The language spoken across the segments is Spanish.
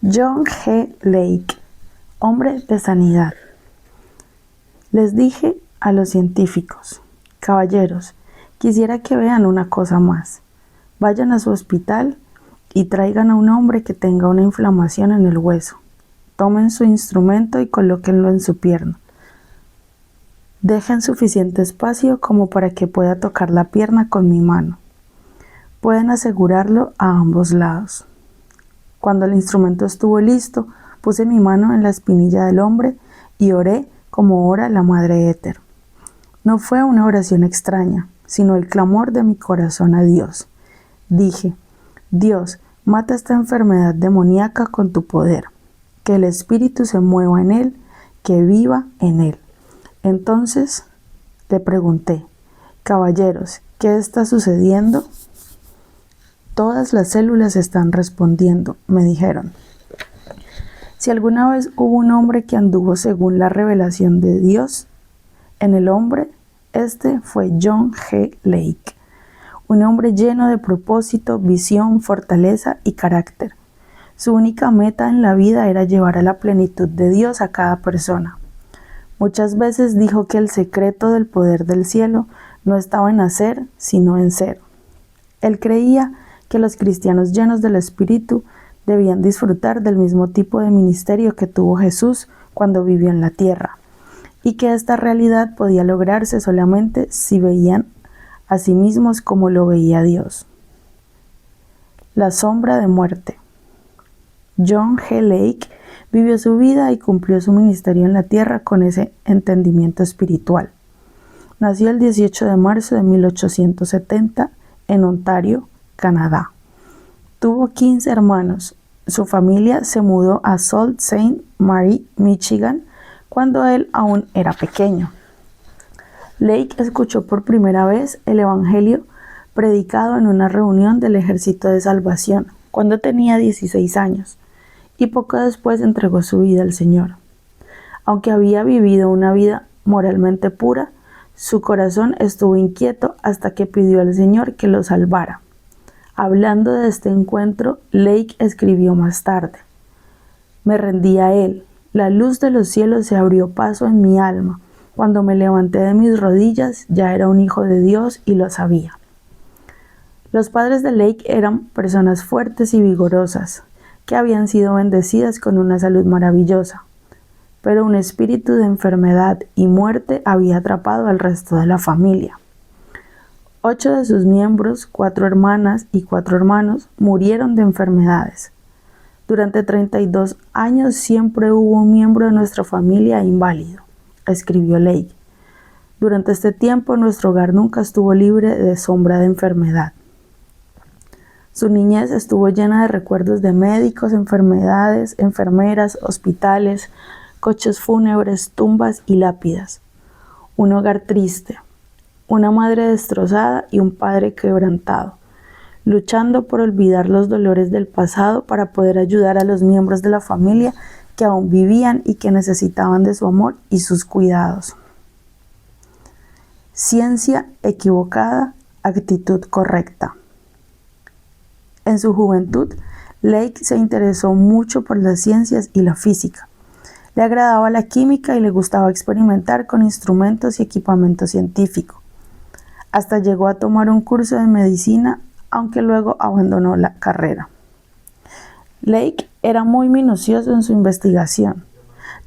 John G. Lake, hombre de sanidad. Les dije a los científicos: caballeros, quisiera que vean una cosa más. Vayan a su hospital y traigan a un hombre que tenga una inflamación en el hueso. Tomen su instrumento y colóquenlo en su pierna. Dejen suficiente espacio como para que pueda tocar la pierna con mi mano. Pueden asegurarlo a ambos lados. Cuando el instrumento estuvo listo, puse mi mano en la espinilla del hombre y oré como ora la Madre Éter. No fue una oración extraña, sino el clamor de mi corazón a Dios. Dije: Dios, mata esta enfermedad demoníaca con tu poder, que el espíritu se mueva en él, que viva en él. Entonces le pregunté: caballeros, ¿qué está sucediendo? Todas las células están respondiendo, me dijeron. Si alguna vez hubo un hombre que anduvo según la revelación de Dios en el hombre, este fue John G. Lake, un hombre lleno de propósito, visión, fortaleza y carácter. Su única meta en la vida era llevar a la plenitud de Dios a cada persona. Muchas veces dijo que el secreto del poder del cielo no estaba en hacer, sino en ser. Él creía que los cristianos llenos del Espíritu debían disfrutar del mismo tipo de ministerio que tuvo Jesús cuando vivió en la tierra, y que esta realidad podía lograrse solamente si veían a sí mismos como lo veía Dios. La sombra de muerte. John G. Lake vivió su vida y cumplió su ministerio en la tierra con ese entendimiento espiritual. Nació el 18 de marzo de 1870 en Ontario, Canadá. Tuvo 15 hermanos. Su familia se mudó a Sault Ste. Marie, Michigan, cuando él aún era pequeño. Lake escuchó por primera vez el Evangelio predicado en una reunión del Ejército de Salvación cuando tenía 16 años, y poco después entregó su vida al Señor. Aunque había vivido una vida moralmente pura, su corazón estuvo inquieto hasta que pidió al Señor que lo salvara. Hablando de este encuentro, Lake escribió más tarde: me rendí a él, la luz de los cielos se abrió paso en mi alma. Cuando me levanté de mis rodillas, ya era un hijo de Dios y lo sabía. Los padres de Lake eran personas fuertes y vigorosas, que habían sido bendecidas con una salud maravillosa, pero un espíritu de enfermedad y muerte había atrapado al resto de la familia. 8 de sus miembros, 4 hermanas y 4 hermanos, murieron de enfermedades. Durante 32 años siempre hubo un miembro de nuestra familia inválido, escribió Lake. Durante este tiempo nuestro hogar nunca estuvo libre de sombra de enfermedad. Su niñez estuvo llena de recuerdos de médicos, enfermedades, enfermeras, hospitales, coches fúnebres, tumbas y lápidas. Un hogar triste, una madre destrozada y un padre quebrantado, luchando por olvidar los dolores del pasado para poder ayudar a los miembros de la familia que aún vivían y que necesitaban de su amor y sus cuidados. Ciencia equivocada, actitud correcta. En su juventud, Lake se interesó mucho por las ciencias y la física. Le agradaba la química y le gustaba experimentar con instrumentos y equipamiento científico. Hasta llegó a tomar un curso de medicina, aunque luego abandonó la carrera. Lake era muy minucioso en su investigación,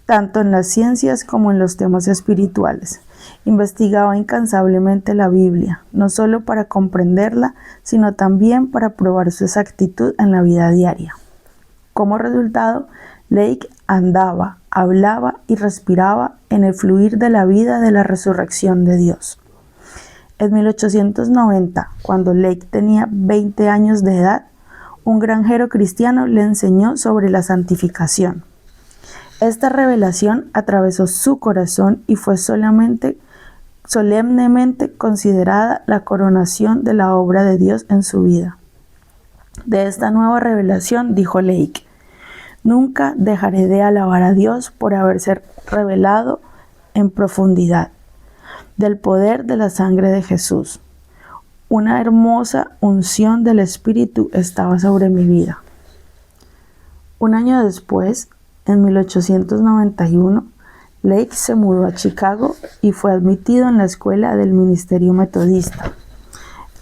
tanto en las ciencias como en los temas espirituales. Investigaba incansablemente la Biblia, no solo para comprenderla, sino también para probar su exactitud en la vida diaria. Como resultado, Lake andaba, hablaba y respiraba en el fluir de la vida de la resurrección de Dios. En 1890, cuando Lake tenía 20 años de edad, un granjero cristiano le enseñó sobre la santificación. Esta revelación atravesó su corazón y fue solemnemente considerada la coronación de la obra de Dios en su vida. De esta nueva revelación dijo Lake: nunca dejaré de alabar a Dios por haberse revelado en profundidad del poder de la sangre de Jesús. Una hermosa unción del Espíritu estaba sobre mi vida. Un año después, en 1891, Lake se mudó a Chicago y fue admitido en la escuela del Ministerio Metodista.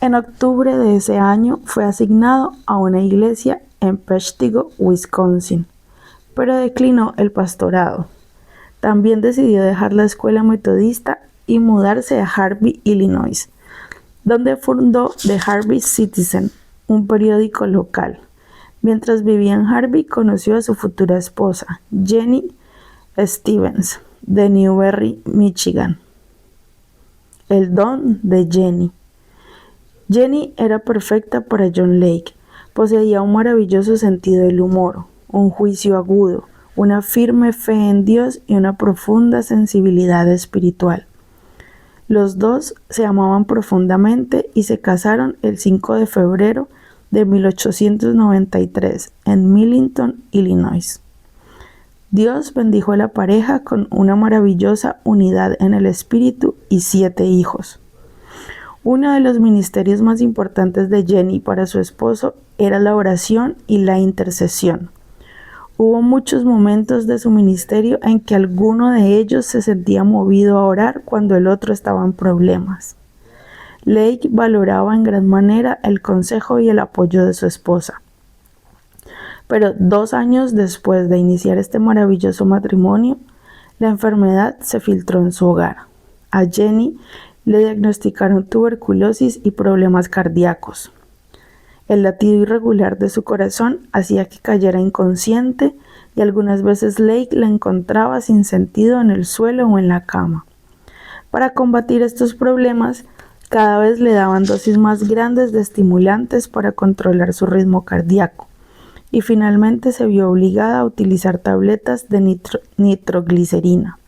En octubre de ese año fue asignado a una iglesia en Peshtigo, Wisconsin, pero declinó el pastorado. También decidió dejar la escuela metodista y mudarse a Harvey, Illinois, donde fundó The Harvey Citizen, un periódico local. Mientras vivía en Harvey, conoció a su futura esposa, Jenny Stevens, de Newberry, Michigan. El don de Jenny. Jenny era perfecta para John Lake. Poseía un maravilloso sentido del humor, un juicio agudo, una firme fe en Dios y una profunda sensibilidad espiritual. Los dos se amaban profundamente y se casaron el 5 de febrero de 1893 en Millington, Illinois. Dios bendijo a la pareja con una maravillosa unidad en el espíritu y 7 hijos. Uno de los ministerios más importantes de Jenny para su esposo era la oración y la intercesión. Hubo muchos momentos de su ministerio en que alguno de ellos se sentía movido a orar cuando el otro estaba en problemas. Lake valoraba en gran manera el consejo y el apoyo de su esposa. Pero 2 años después de iniciar este maravilloso matrimonio, la enfermedad se filtró en su hogar. A Jenny le diagnosticaron tuberculosis y problemas cardíacos. El latido irregular de su corazón hacía que cayera inconsciente y algunas veces Lake la encontraba sin sentido en el suelo o en la cama. Para combatir estos problemas, cada vez le daban dosis más grandes de estimulantes para controlar su ritmo cardíaco y finalmente se vio obligada a utilizar tabletas de nitroglicerina.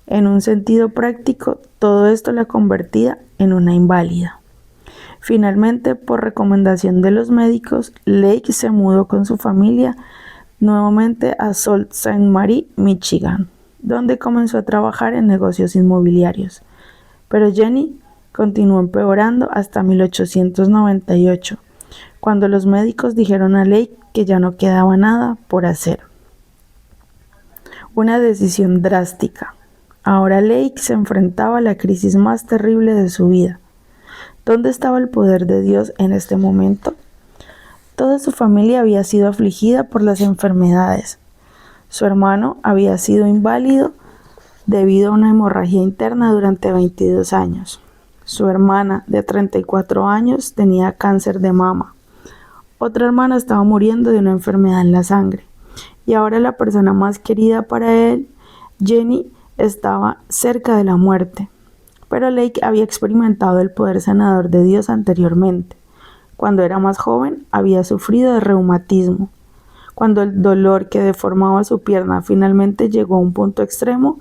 En un sentido práctico, todo esto la convertía en una inválida. Finalmente, por recomendación de los médicos, Lake se mudó con su familia nuevamente a Sault Ste. Marie, Michigan, donde comenzó a trabajar en negocios inmobiliarios. Pero Jenny continuó empeorando hasta 1898, cuando los médicos dijeron a Lake que ya no quedaba nada por hacer. Una decisión drástica. Ahora Lake se enfrentaba a la crisis más terrible de su vida. ¿Dónde estaba el poder de Dios en este momento? Toda su familia había sido afligida por las enfermedades. Su hermano había sido inválido debido a una hemorragia interna durante 22 años. Su hermana, de 34 años, tenía cáncer de mama. Otra hermana estaba muriendo de una enfermedad en la sangre. Y ahora la persona más querida para él, Jenny, estaba cerca de la muerte. Pero Lake había experimentado el poder sanador de Dios anteriormente. Cuando era más joven, había sufrido de reumatismo. Cuando el dolor que deformaba su pierna finalmente llegó a un punto extremo,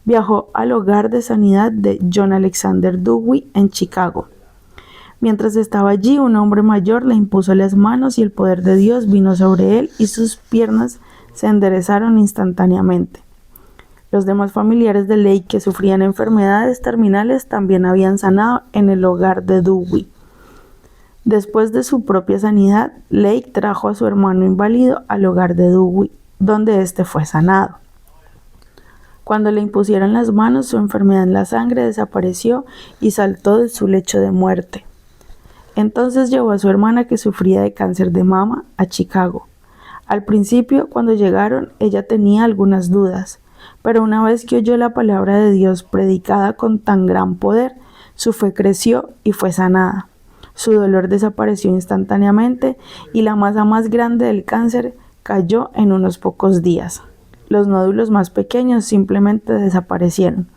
viajó al hogar de sanidad de John Alexander Dewey en Chicago. Mientras estaba allí, un hombre mayor le impuso las manos y el poder de Dios vino sobre él y sus piernas se enderezaron instantáneamente. Los demás familiares de Lake que sufrían enfermedades terminales también habían sanado en el hogar de Dewey. Después de su propia sanidad, Lake trajo a su hermano inválido al hogar de Dewey, donde éste fue sanado. Cuando le impusieron las manos, su enfermedad en la sangre desapareció y saltó de su lecho de muerte. Entonces llevó a su hermana, que sufría de cáncer de mama, a Chicago. Al principio, cuando llegaron, ella tenía algunas dudas, pero una vez que oyó la palabra de Dios predicada con tan gran poder, su fe creció y fue sanada. Su dolor desapareció instantáneamente y la masa más grande del cáncer cayó en unos pocos días. Los nódulos más pequeños simplemente desaparecieron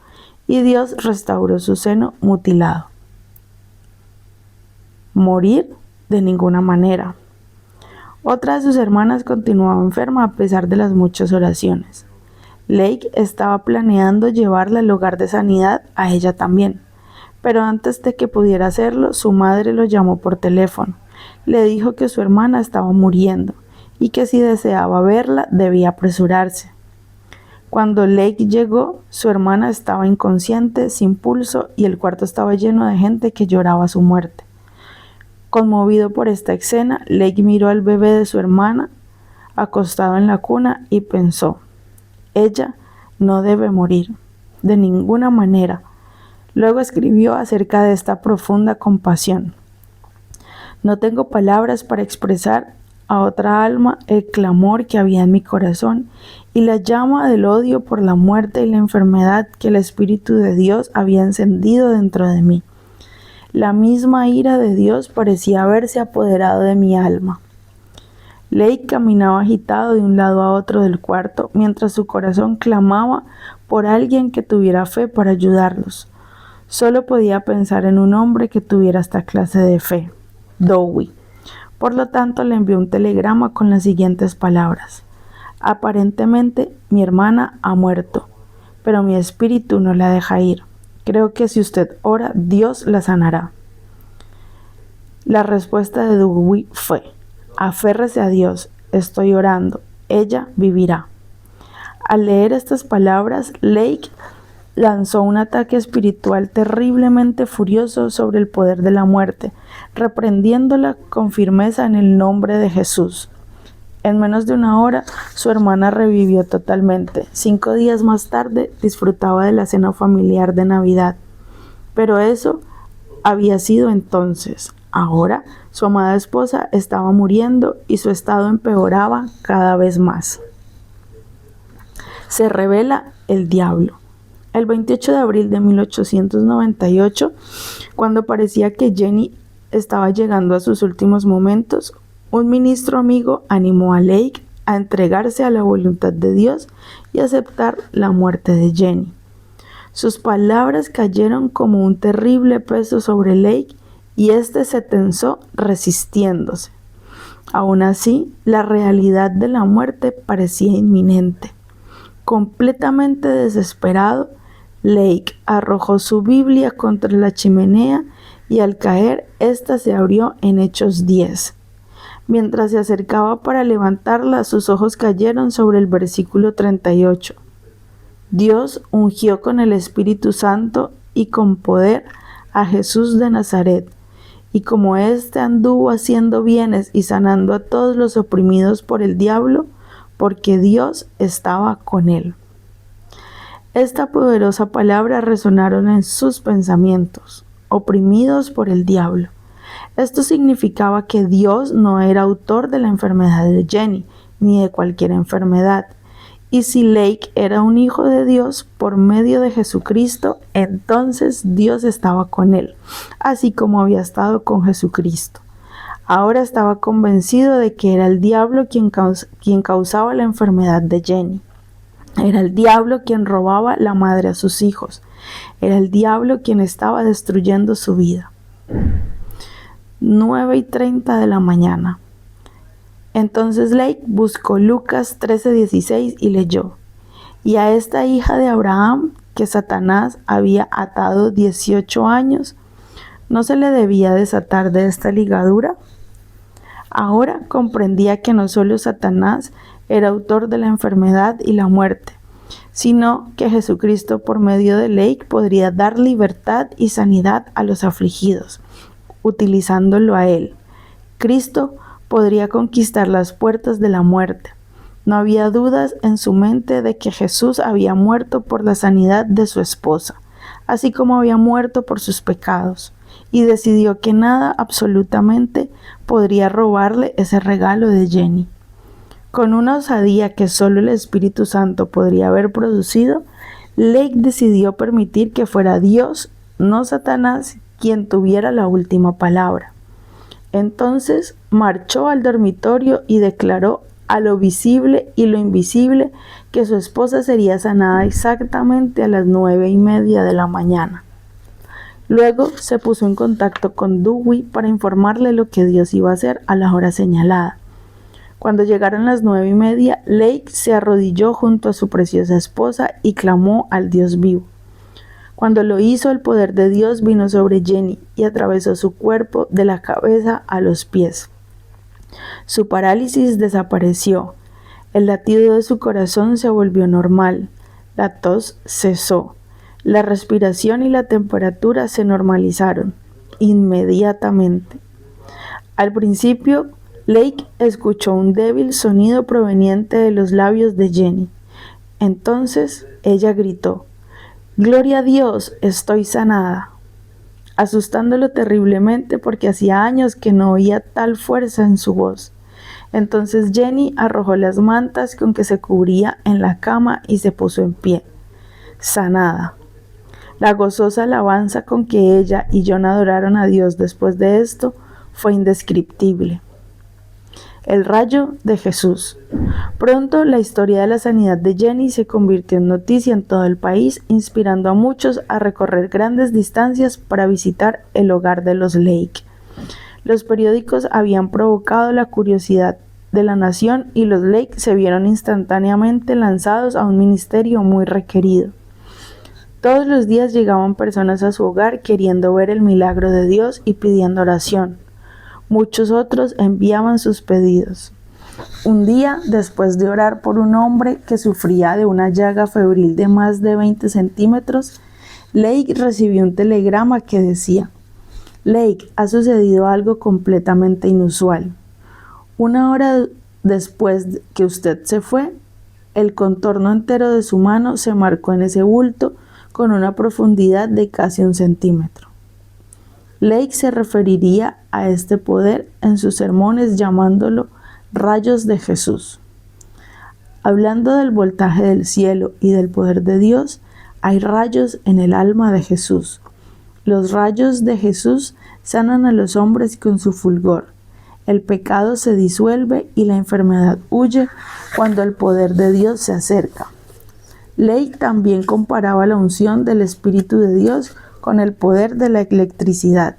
y Dios restauró su seno mutilado. Morir de ninguna manera. Otra de sus hermanas continuaba enferma a pesar de las muchas oraciones. Lake estaba planeando llevarla al hogar de sanidad a ella también, pero antes de que pudiera hacerlo, su madre lo llamó por teléfono. Le dijo que su hermana estaba muriendo y que si deseaba verla debía apresurarse. Cuando Lake llegó, su hermana estaba inconsciente, sin pulso, y el cuarto estaba lleno de gente que lloraba su muerte. Conmovido por esta escena, Lake miró al bebé de su hermana, acostado en la cuna, y pensó: ella no debe morir, de ninguna manera. Luego escribió acerca de esta profunda compasión: no tengo palabras para expresar a otra alma el clamor que había en mi corazón y la llama del odio por la muerte y la enfermedad que el Espíritu de Dios había encendido dentro de mí. La misma ira de Dios parecía haberse apoderado de mi alma. Lake caminaba agitado de un lado a otro del cuarto mientras su corazón clamaba por alguien que tuviera fe para ayudarlos. Solo podía pensar en un hombre que tuviera esta clase de fe: Dewey. Por lo tanto, le envió un telegrama con las siguientes palabras: aparentemente mi hermana ha muerto, pero mi espíritu no la deja ir. Creo que si usted ora, Dios la sanará. La respuesta de Dewey fue: aférrese a Dios, estoy orando, ella vivirá. Al leer estas palabras, Lake lanzó un ataque espiritual terriblemente furioso sobre el poder de la muerte, reprendiéndola con firmeza en el nombre de Jesús. En menos de una hora, su hermana revivió totalmente. 5 días más tarde, disfrutaba de la cena familiar de Navidad. Pero eso había sido entonces. Ahora, su amada esposa estaba muriendo y su estado empeoraba cada vez más. Se revela el diablo. El 28 de abril de 1898, cuando parecía que Jenny estaba llegando a sus últimos momentos, un ministro amigo animó a Lake a entregarse a la voluntad de Dios y aceptar la muerte de Jenny. Sus palabras cayeron como un terrible peso sobre Lake y éste se tensó resistiéndose. Aún así, la realidad de la muerte parecía inminente. Completamente desesperado, Lake arrojó su Biblia contra la chimenea y al caer, ésta se abrió en Hechos 10. Mientras se acercaba para levantarla, sus ojos cayeron sobre el versículo 38. Dios ungió con el Espíritu Santo y con poder a Jesús de Nazaret, y como éste anduvo haciendo bienes y sanando a todos los oprimidos por el diablo, porque Dios estaba con él. Esta poderosa palabra resonaron en sus pensamientos: oprimidos por el diablo. Esto significaba que Dios no era autor de la enfermedad de Jenny, ni de cualquier enfermedad. Y si Lake era un hijo de Dios por medio de Jesucristo, entonces Dios estaba con él, así como había estado con Jesucristo. Ahora estaba convencido de que era el diablo quien causaba la enfermedad de Jenny. Era el diablo quien robaba la madre a sus hijos. Era el diablo quien estaba destruyendo su vida. 9:30 de la mañana. Entonces Lake buscó Lucas 13:16 y leyó: y a esta hija de Abraham, que Satanás había atado 18 años, ¿no se le debía desatar de esta ligadura? Ahora comprendía que no solo Satanás era autor de la enfermedad y la muerte, sino que Jesucristo por medio de Lake podría dar libertad y sanidad a los afligidos, utilizándolo a él. Cristo podría conquistar las puertas de la muerte. No había dudas en su mente de que Jesús había muerto por la sanidad de su esposa, así como había muerto por sus pecados, y decidió que nada absolutamente podría robarle ese regalo de Jenny. Con una osadía que solo el Espíritu Santo podría haber producido, Lake decidió permitir que fuera Dios, no Satanás, quien tuviera la última palabra. Entonces marchó al dormitorio y declaró a lo visible y lo invisible que su esposa sería sanada exactamente a las 9:30 de la mañana. Luego se puso en contacto con Dewey para informarle lo que Dios iba a hacer a la hora señalada. Cuando llegaron las 9:30, Lake se arrodilló junto a su preciosa esposa y clamó al Dios vivo. Cuando lo hizo, el poder de Dios vino sobre Jenny y atravesó su cuerpo de la cabeza a los pies. Su parálisis desapareció, el latido de su corazón se volvió normal, la tos cesó, la respiración y la temperatura se normalizaron inmediatamente. Al principio, Lake escuchó un débil sonido proveniente de los labios de Jenny. Entonces ella gritó: «¡Gloria a Dios! Estoy sanada», asustándolo terriblemente porque hacía años que no oía tal fuerza en su voz. Entonces Jenny arrojó las mantas con que se cubría en la cama y se puso en pie, sanada. La gozosa alabanza con que ella y John adoraron a Dios después de esto fue indescriptible. El rayo de Jesús. Pronto la historia de la sanidad de Jenny se convirtió en noticia en todo el país, inspirando a muchos a recorrer grandes distancias para visitar el hogar de los Lake. Los periódicos habían provocado la curiosidad de la nación y los Lake se vieron instantáneamente lanzados a un ministerio muy requerido. Todos los días llegaban personas a su hogar queriendo ver el milagro de Dios y pidiendo oración. Muchos otros enviaban sus pedidos. Un día, después de orar por un hombre que sufría de una llaga febril de más de 20 centímetros, Lake recibió un telegrama que decía: «Lake, ha sucedido algo completamente inusual. Una hora después que usted se fue, el contorno entero de su mano se marcó en ese bulto con una profundidad de casi 1 centímetro». Lake se referiría a este poder en sus sermones llamándolo rayos de Jesús. Hablando del voltaje del cielo y del poder de Dios, hay rayos en el alma de Jesús. Los rayos de Jesús sanan a los hombres con su fulgor. El pecado se disuelve y la enfermedad huye cuando el poder de Dios se acerca. Lake también comparaba la unción del Espíritu de Dios con el poder de la electricidad.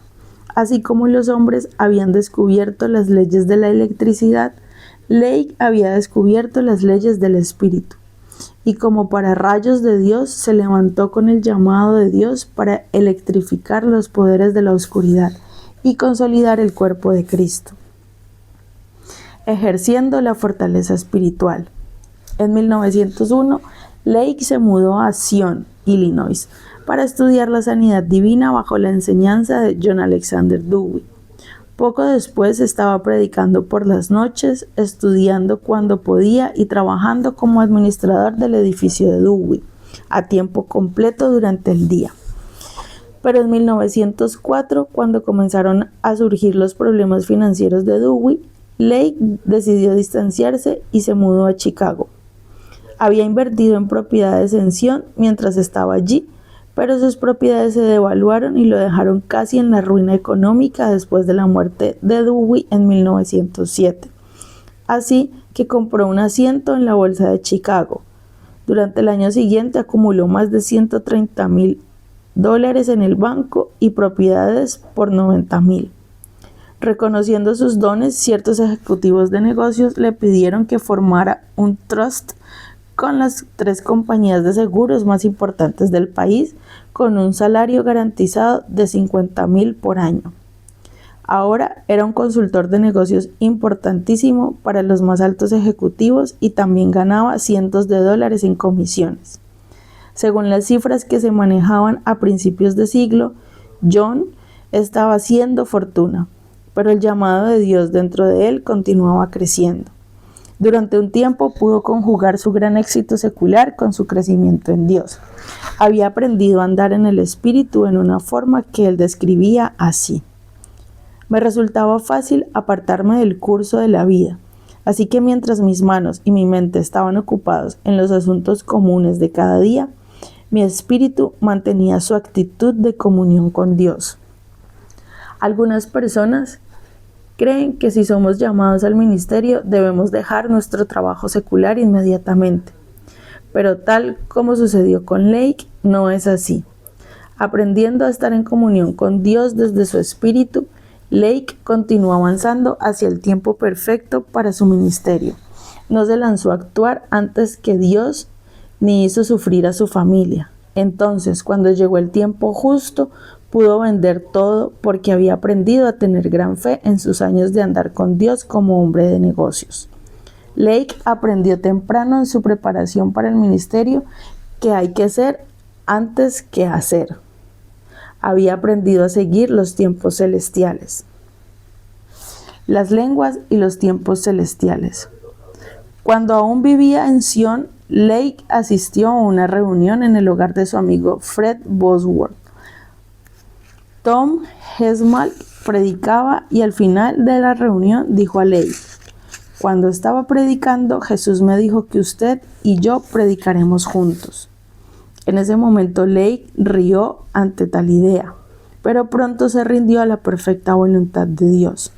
Así como los hombres habían descubierto las leyes de la electricidad, Lake había descubierto las leyes del Espíritu. Y como para rayos de Dios, se levantó con el llamado de Dios para electrificar los poderes de la oscuridad y consolidar el cuerpo de Cristo, ejerciendo la fortaleza espiritual. En 1901, Lake se mudó a Sion, Illinois, para estudiar la sanidad divina bajo la enseñanza de John Alexander Dowie. Poco después estaba predicando por las noches, estudiando cuando podía y trabajando como administrador del edificio de Dowie, a tiempo completo durante el día. Pero en 1904, cuando comenzaron a surgir los problemas financieros de Dowie, Lake decidió distanciarse y se mudó a Chicago. Había invertido en propiedades en Sion mientras estaba allí, pero sus propiedades se devaluaron y lo dejaron casi en la ruina económica después de la muerte de Dowie en 1907. Así que compró un asiento en la bolsa de Chicago. Durante el año siguiente acumuló más de $130,000 en el banco y propiedades por $90,000. Reconociendo sus dones, ciertos ejecutivos de negocios le pidieron que formara un trust con las 3 compañías de seguros más importantes del país, con un salario garantizado de $50,000 por año. Ahora era un consultor de negocios importantísimo para los más altos ejecutivos y también ganaba cientos de dólares en comisiones. Según las cifras que se manejaban a principios de siglo, John estaba haciendo fortuna, pero el llamado de Dios dentro de él continuaba creciendo. Durante un tiempo pudo conjugar su gran éxito secular con su crecimiento en Dios. Había aprendido a andar en el Espíritu en una forma que él describía así: «Me resultaba fácil apartarme del curso de la vida, así que mientras mis manos y mi mente estaban ocupados en los asuntos comunes de cada día, mi espíritu mantenía su actitud de comunión con Dios». Algunas personas creen que si somos llamados al ministerio debemos dejar nuestro trabajo secular inmediatamente. Pero tal como sucedió con Lake, no es así. Aprendiendo a estar en comunión con Dios desde su espíritu, Lake continuó avanzando hacia el tiempo perfecto para su ministerio. No se lanzó a actuar antes que Dios ni hizo sufrir a su familia. Entonces, cuando llegó el tiempo justo, pudo vender todo porque había aprendido a tener gran fe en sus años de andar con Dios como hombre de negocios. Lake aprendió temprano en su preparación para el ministerio que hay que ser antes que hacer. Había aprendido a seguir los tiempos celestiales. las lenguas y los tiempos celestiales. Cuando aún vivía en Sion, Lake asistió a una reunión en el hogar de su amigo Fred Bosworth. Tom Hesmal predicaba y al final de la reunión dijo a Lake: cuando estaba predicando, Jesús me dijo que usted y yo predicaremos juntos. En ese momento Lake rió ante tal idea, pero pronto se rindió a la perfecta voluntad de Dios.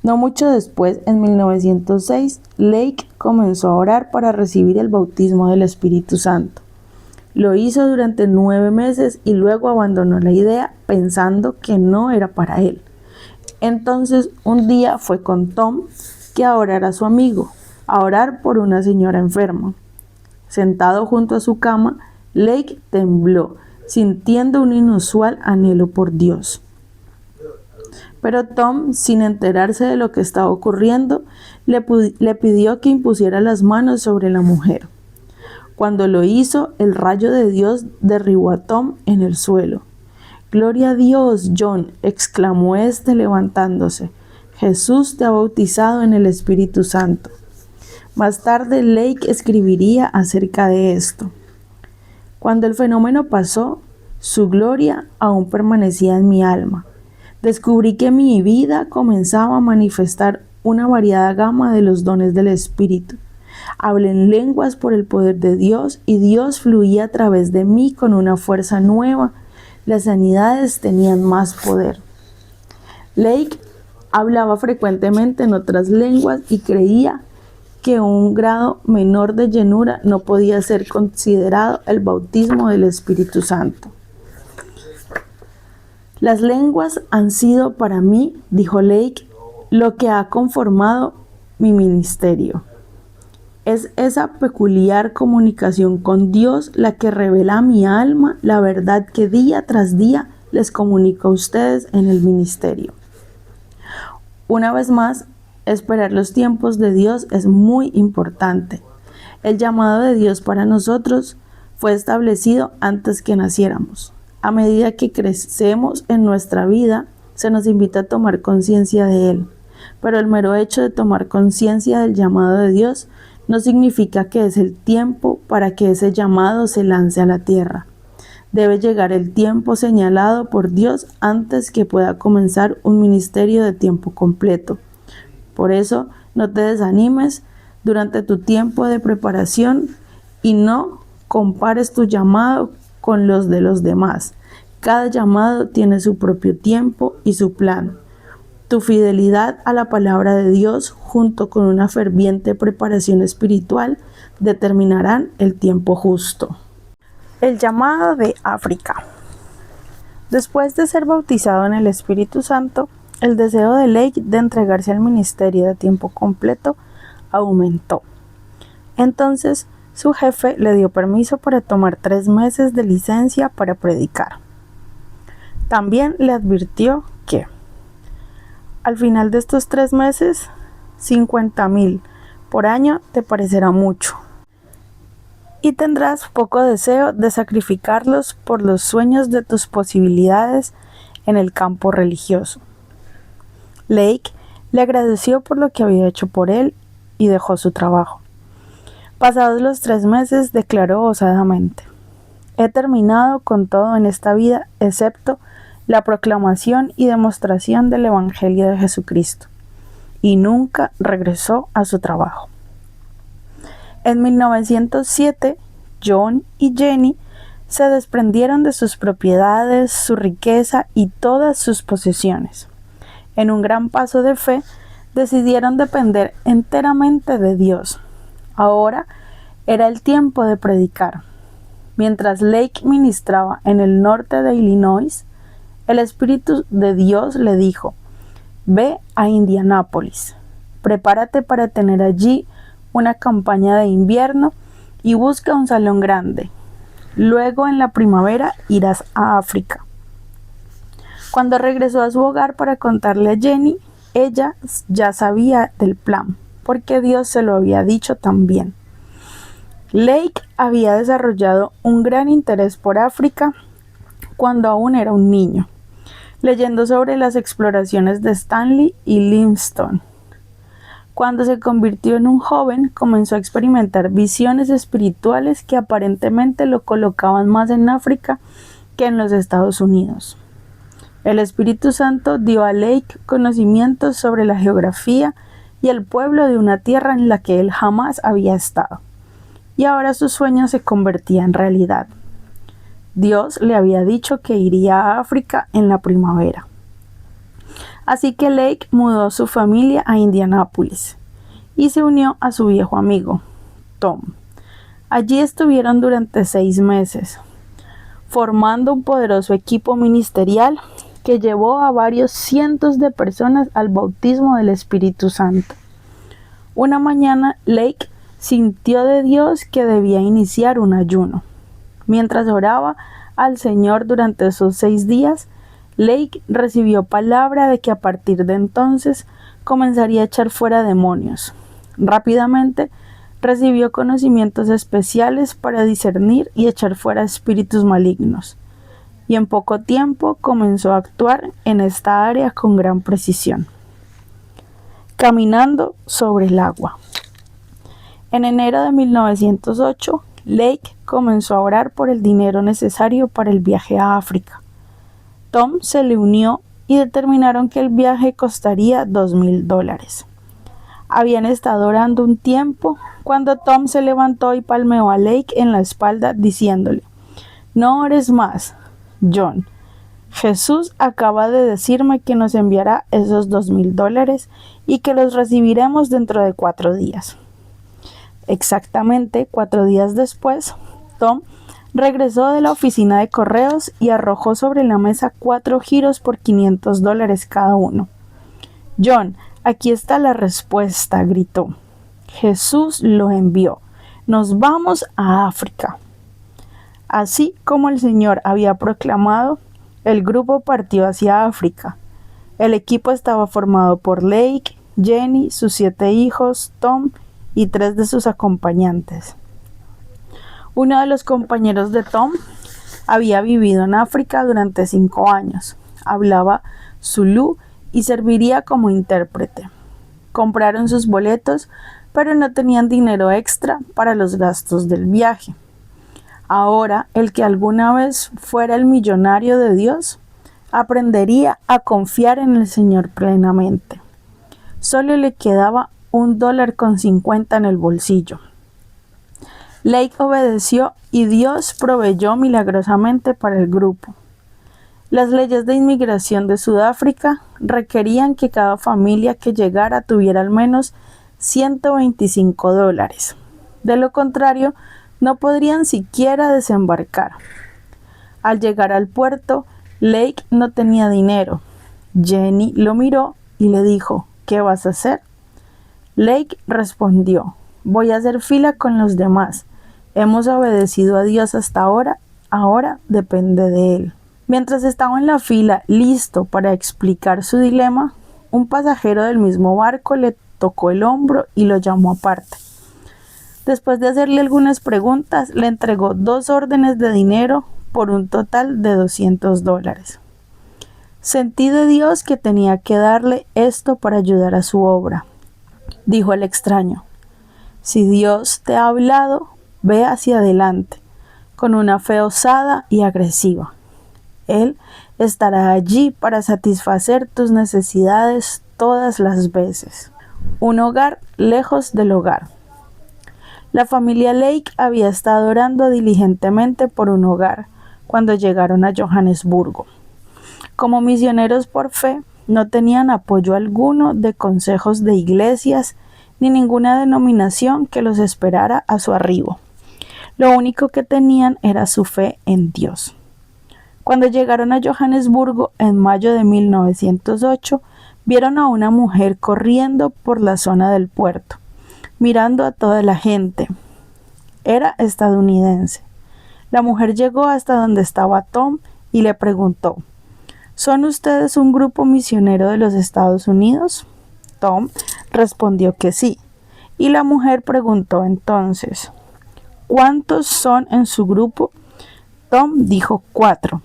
No mucho después, en 1906, Lake comenzó a orar para recibir el bautismo del Espíritu Santo. Lo hizo durante 9 meses y luego abandonó la idea pensando que no era para él. Entonces, un día fue con Tom que a orar a su amigo, a orar por una señora enferma. Sentado junto a su cama, Lake tembló, sintiendo un inusual anhelo por Dios. Pero Tom, sin enterarse de lo que estaba ocurriendo, le pidió que impusiera las manos sobre la mujer. Cuando lo hizo, el rayo de Dios derribó a Tom en el suelo. «Gloria a Dios, John», exclamó éste levantándose. «Jesús te ha bautizado en el Espíritu Santo». Más tarde, Lake escribiría acerca de esto. Cuando el fenómeno pasó, su gloria aún permanecía en mi alma. Descubrí que mi vida comenzaba a manifestar una variada gama de los dones del Espíritu. Hablé en lenguas por el poder de Dios y Dios fluía a través de mí con una fuerza nueva. Las sanidades tenían más poder. Lake hablaba frecuentemente en otras lenguas y creía que un grado menor de llenura no podía ser considerado el bautismo del Espíritu Santo. Las lenguas han sido para mí, dijo Lake, lo que ha conformado mi ministerio. Es esa peculiar comunicación con Dios la que revela a mi alma la verdad que día tras día les comunico a ustedes en el ministerio. Una vez más, esperar los tiempos de Dios es muy importante. El llamado de Dios para nosotros fue establecido antes que naciéramos. A medida que crecemos en nuestra vida, se nos invita a tomar conciencia de Él. Pero el mero hecho de tomar conciencia del llamado de Dios no significa que es el tiempo para que ese llamado se lance a la tierra. Debe llegar el tiempo señalado por Dios antes que pueda comenzar un ministerio de tiempo completo. Por eso, no te desanimes durante tu tiempo de preparación y no compares tu llamado con los de los demás. Cada llamado tiene su propio tiempo y su plan. Tu fidelidad a la palabra de Dios junto con una ferviente preparación espiritual determinarán el tiempo justo. El llamado de África. Después de ser bautizado en el Espíritu Santo, el deseo de Lake de entregarse al ministerio de tiempo completo aumentó. Entonces, su jefe le dio permiso para tomar 3 meses de licencia para predicar. También le advirtió que al final de estos 3 meses, 50,000 por año te parecerá mucho. Y tendrás poco deseo de sacrificarlos por los sueños de tus posibilidades en el campo religioso. Lake le agradeció por lo que había hecho por él y dejó su trabajo. Pasados los 3 meses, declaró osadamente: «He terminado con todo en esta vida excepto la proclamación y demostración del Evangelio de Jesucristo», y nunca regresó a su trabajo. En 1907, John y Jenny se desprendieron de sus propiedades, su riqueza y todas sus posesiones. En un gran paso de fe, decidieron depender enteramente de Dios. Ahora era el tiempo de predicar. Mientras Lake ministraba en el norte de Illinois, el Espíritu de Dios le dijo: «Ve a Indianápolis, prepárate para tener allí una campaña de invierno y busca un salón grande. Luego en la primavera irás a África». Cuando regresó a su hogar para contarle a Jenny, ella ya sabía del plan, porque Dios se lo había dicho también. Lake había desarrollado un gran interés por África cuando aún era un niño. leyendo sobre las exploraciones de Stanley y Livingstone. Cuando se convirtió en un joven, comenzó a experimentar visiones espirituales que aparentemente lo colocaban más en África que en los Estados Unidos. El Espíritu Santo dio a Lake conocimientos sobre la geografía y el pueblo de una tierra en la que él jamás había estado, y ahora su sueño se convertía en realidad. Dios le había dicho que iría a África en la primavera. Así que Lake mudó a su familia a Indianápolis y se unió a su viejo amigo, Tom. Allí estuvieron durante 6 meses, formando un poderoso equipo ministerial que llevó a varios cientos de personas al bautismo del Espíritu Santo. Una mañana, Lake sintió de Dios que debía iniciar un ayuno. Mientras oraba al Señor durante esos 6 días, Lake recibió palabra de que a partir de entonces comenzaría a echar fuera demonios. Rápidamente recibió conocimientos especiales para discernir y echar fuera espíritus malignos, y en poco tiempo comenzó a actuar en esta área con gran precisión. Caminando sobre el agua. En enero de 1908, Lake comenzó a orar por el dinero necesario para el viaje a África. Tom se le unió y determinaron que el viaje costaría $2,000. Habían estado orando un tiempo cuando Tom se levantó y palmeó a Lake en la espalda diciéndole: «No ores más, John. Jesús acaba de decirme que nos enviará esos $2,000 y que los recibiremos dentro de 4 días». Exactamente 4 días después, Tom regresó de la oficina de correos y arrojó sobre la mesa 4 giros por $500 cada uno. «John, aquí está la respuesta», gritó. «Jesús lo envió. Nos vamos a África». Así como el Señor había proclamado, el grupo partió hacia África. El equipo estaba formado por Lake, Jenny, sus 7 hijos, Tom y 3 de sus acompañantes. Uno de los compañeros de Tom había vivido en África durante 5 años, hablaba zulú y serviría como intérprete. Compraron sus boletos, pero no tenían dinero extra para los gastos del viaje. Ahora, el que alguna vez fuera el millonario de Dios, aprendería a confiar en el Señor plenamente. Solo le quedaba $1.50 en el bolsillo. Lake obedeció y Dios proveyó milagrosamente para el grupo. Las leyes de inmigración de Sudáfrica requerían que cada familia que llegara tuviera al menos $125. De lo contrario, no podrían siquiera desembarcar. Al llegar al puerto, Lake no tenía dinero. Jenny lo miró y le dijo: «¿Qué vas a hacer?». Lake respondió: «Voy a hacer fila con los demás. Hemos obedecido a Dios hasta ahora depende de Él». Mientras estaba en la fila, listo para explicar su dilema, un pasajero del mismo barco le tocó el hombro y lo llamó aparte. Después de hacerle algunas preguntas, le entregó 2 órdenes de dinero por un total de $200. «Sentí de Dios que tenía que darle esto para ayudar a su obra», dijo el extraño. «Si Dios te ha hablado, ve hacia adelante, con una fe osada y agresiva. Él estará allí para satisfacer tus necesidades todas las veces». Un hogar lejos del hogar. La familia Lake había estado orando diligentemente por un hogar cuando llegaron a Johannesburgo. Como misioneros por fe, no tenían apoyo alguno de consejos de iglesias ni ninguna denominación que los esperara a su arribo. Lo único que tenían era su fe en Dios. Cuando llegaron a Johannesburgo en mayo de 1908, vieron a una mujer corriendo por la zona del puerto, mirando a toda la gente. Era estadounidense. La mujer llegó hasta donde estaba Tom y le preguntó: «¿Son ustedes un grupo misionero de los Estados Unidos?». Tom respondió que sí, y la mujer preguntó entonces: «¿Cuántos son en su grupo?». Tom dijo 4.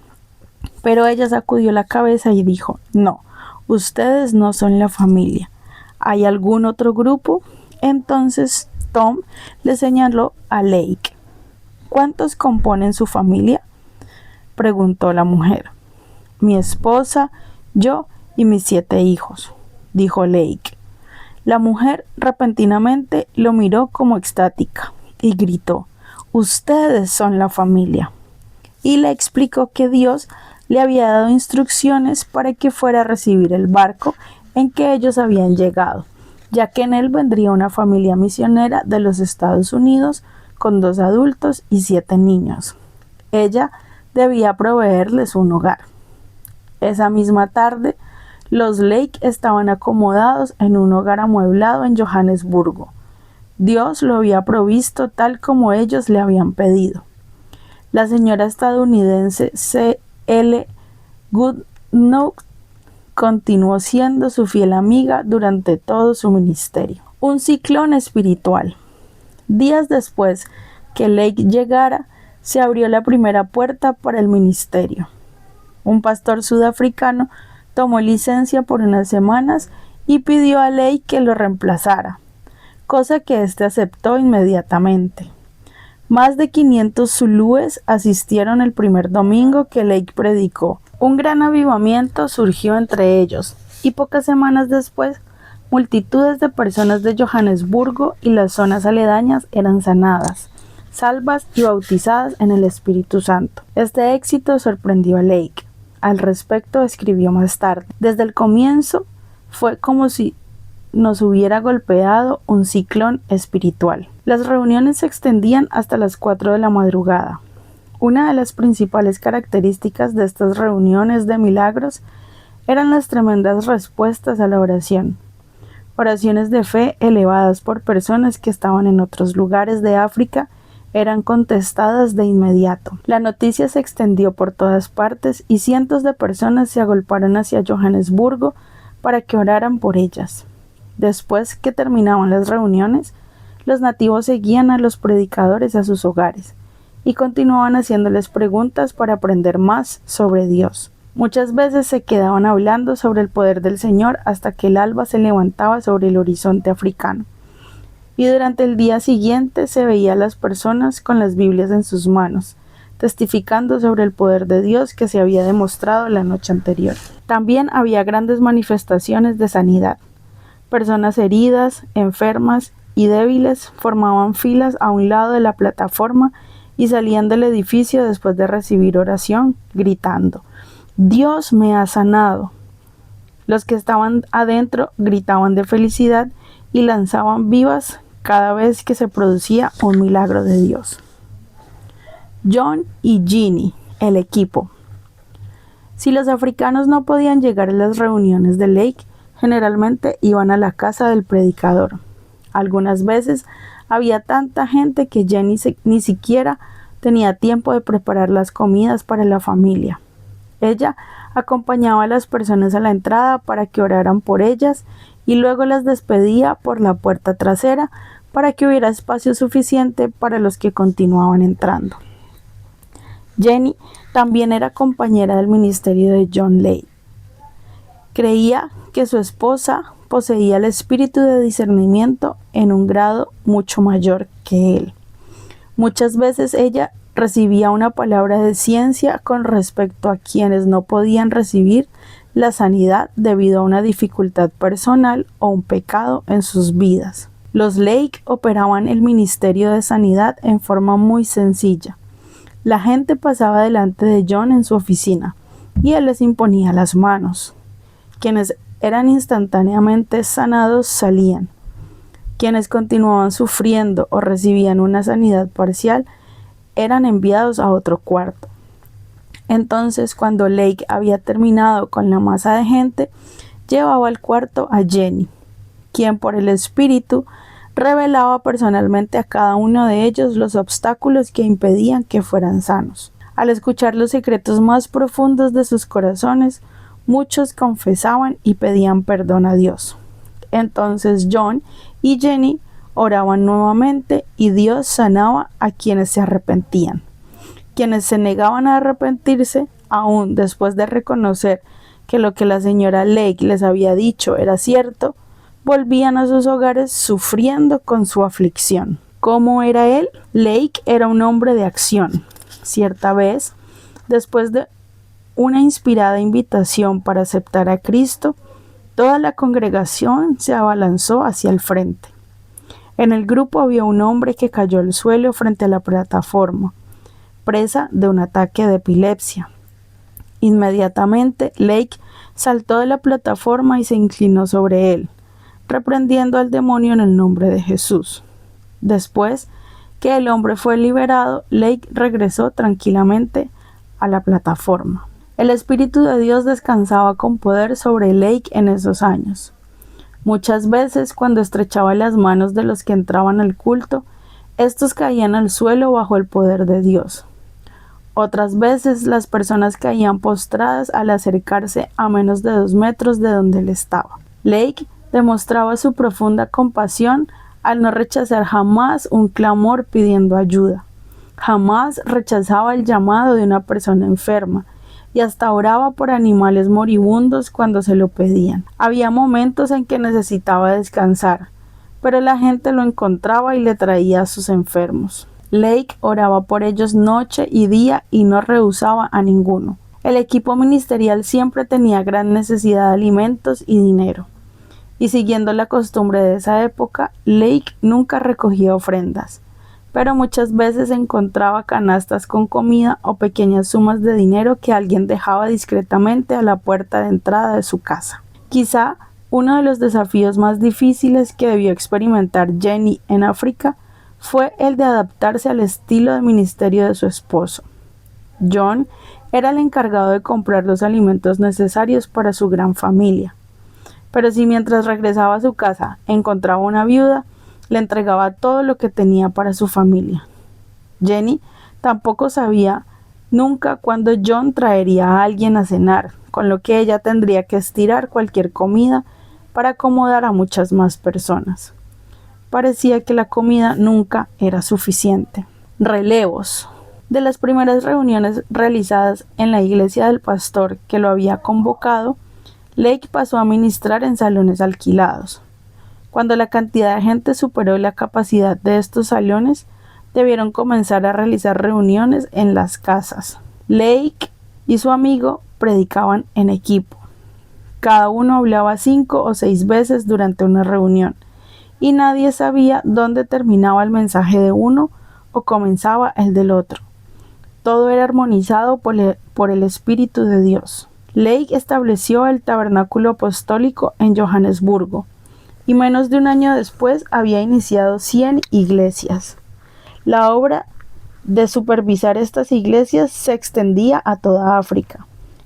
Pero ella sacudió la cabeza y dijo: no, ustedes no son la familia. ¿Hay algún otro grupo? Entonces Tom le señaló a Lake. ¿Cuántos componen su familia?, preguntó la mujer. Mi esposa, yo y mis 7 hijos, dijo Lake. La mujer repentinamente lo miró como extática y gritó: ustedes son la familia. Y le explicó que Dios le había dado instrucciones para que fuera a recibir el barco en que ellos habían llegado, ya que en él vendría una familia misionera de los Estados Unidos con 2 adultos y 7 niños. Ella debía proveerles un hogar. Esa misma tarde, los Lake estaban acomodados en un hogar amueblado en Johannesburgo. Dios lo había provisto tal como ellos le habían pedido. La señora estadounidense C.L. Goodenough continuó siendo su fiel amiga durante todo su ministerio. Un ciclón espiritual. Días después que Lake llegara, se abrió la primera puerta para el ministerio. Un pastor sudafricano tomó licencia por unas semanas y pidió a Lake que lo reemplazara, cosa que éste aceptó inmediatamente. Más de 500 zulúes asistieron el primer domingo que Lake predicó. Un gran avivamiento surgió entre ellos, y pocas semanas después, multitudes de personas de Johannesburgo y las zonas aledañas eran sanadas, salvas y bautizadas en el Espíritu Santo. Este éxito sorprendió a Lake. Al respecto escribió más tarde: desde el comienzo fue como si nos hubiera golpeado un ciclón espiritual. Las reuniones se extendían hasta las 4 de la madrugada. Una de las principales características de estas reuniones de milagros eran las tremendas respuestas a la oración. Oraciones de fe elevadas por personas que estaban en otros lugares de África eran contestadas de inmediato. La noticia se extendió por todas partes y cientos de personas se agolparon hacia Johannesburgo para que oraran por ellas. Después que terminaban las reuniones, los nativos seguían a los predicadores a sus hogares y continuaban haciéndoles preguntas para aprender más sobre Dios. Muchas veces se quedaban hablando sobre el poder del Señor hasta que el alba se levantaba sobre el horizonte africano. Y durante el día siguiente se veía a las personas con las Biblias en sus manos, testificando sobre el poder de Dios que se había demostrado la noche anterior. También había grandes manifestaciones de sanidad. Personas heridas, enfermas y débiles formaban filas a un lado de la plataforma y salían del edificio después de recibir oración, gritando: «Dios me ha sanado». Los que estaban adentro gritaban de felicidad y lanzaban vivas cada vez que se producía un milagro de Dios. John y Ginny, el equipo. Si los africanos no podían llegar a las reuniones de Lake, generalmente iban a la casa del predicador. Algunas veces había tanta gente que Jenny ni siquiera tenía tiempo de preparar las comidas para la familia. Ella acompañaba a las personas a la entrada para que oraran por ellas y luego las despedía por la puerta trasera para que hubiera espacio suficiente para los que continuaban entrando. Jenny también era compañera del ministerio de John Lake. Creía que su esposa poseía el espíritu de discernimiento en un grado mucho mayor que él. Muchas veces ella recibía una palabra de ciencia con respecto a quienes no podían recibir la sanidad debido a una dificultad personal o un pecado en sus vidas. Los Lake operaban el ministerio de sanidad en forma muy sencilla. La gente pasaba delante de John en su oficina y él les imponía las manos. Quienes eran instantáneamente sanados salían. Quienes continuaban sufriendo o recibían una sanidad parcial eran enviados a otro cuarto. Entonces, cuando Lake había terminado con la masa de gente, llevaba al cuarto a Jenny, quien por el espíritu revelaba personalmente a cada uno de ellos los obstáculos que impedían que fueran sanos. Al escuchar los secretos más profundos de sus corazones, muchos confesaban y pedían perdón a Dios. Entonces John y Jenny oraban nuevamente y Dios sanaba a quienes se arrepentían. Quienes se negaban a arrepentirse aún después de reconocer que lo que la señora Lake les había dicho era cierto, volvían a sus hogares sufriendo con su aflicción. ¿Cómo era él? Lake era un hombre de acción. Cierta vez, después de una inspirada invitación para aceptar a Cristo, toda la congregación se abalanzó hacia el frente. En el grupo había un hombre que cayó al suelo frente a la plataforma, presa de un ataque de epilepsia. Inmediatamente, Lake saltó de la plataforma y se inclinó sobre él, reprendiendo al demonio en el nombre de Jesús. Después que el hombre fue liberado, Lake regresó tranquilamente a la plataforma. El Espíritu de Dios descansaba con poder sobre Lake en esos años. Muchas veces, cuando estrechaba las manos de los que entraban al culto, estos caían al suelo bajo el poder de Dios. Otras veces, las personas caían postradas al acercarse a menos de 2 metros de donde él estaba. Lake demostraba su profunda compasión al no rechazar jamás un clamor pidiendo ayuda. Jamás rechazaba el llamado de una persona enferma y hasta oraba por animales moribundos cuando se lo pedían. Había momentos en que necesitaba descansar, pero la gente lo encontraba y le traía a sus enfermos. Lake oraba por ellos noche y día y no rehusaba a ninguno. El equipo ministerial siempre tenía gran necesidad de alimentos y dinero. Y siguiendo la costumbre de esa época, Lake nunca recogía ofrendas, pero muchas veces encontraba canastas con comida o pequeñas sumas de dinero que alguien dejaba discretamente a la puerta de entrada de su casa. Quizá uno de los desafíos más difíciles que debió experimentar Jenny en África fue el de adaptarse al estilo de ministerio de su esposo. John era el encargado de comprar los alimentos necesarios para su gran familia. Pero si mientras regresaba a su casa encontraba una viuda, le entregaba todo lo que tenía para su familia. Jenny tampoco sabía nunca cuándo John traería a alguien a cenar, con lo que ella tendría que estirar cualquier comida para acomodar a muchas más personas. Parecía que la comida nunca era suficiente. Relevos. De las primeras reuniones realizadas en la iglesia del pastor que lo había convocado, Lake pasó a ministrar en salones alquilados. Cuando la cantidad de gente superó la capacidad de estos salones, debieron comenzar a realizar reuniones en las casas. Lake y su amigo predicaban en equipo. Cada uno hablaba 5 o 6 veces durante una reunión, y nadie sabía dónde terminaba el mensaje de uno o comenzaba el del otro. Todo era armonizado por el Espíritu de Dios. Lake estableció el tabernáculo apostólico en Johannesburgo, y menos de un año después había iniciado 100 iglesias. La obra de supervisar estas iglesias se extendía a toda África,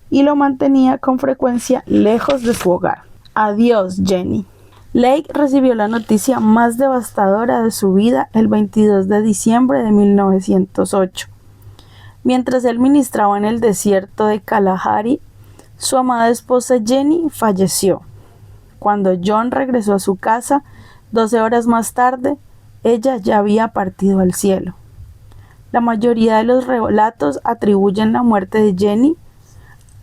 y lo mantenía con frecuencia lejos de su hogar. Adiós, Jenny. Lake recibió la noticia más devastadora de su vida el 22 de diciembre de 1908. Mientras él ministraba en el desierto de Kalahari, su amada esposa Jenny falleció. Cuando John regresó a su casa, 12 horas más tarde, ella ya había partido al cielo. La mayoría de los relatos atribuyen la muerte de Jenny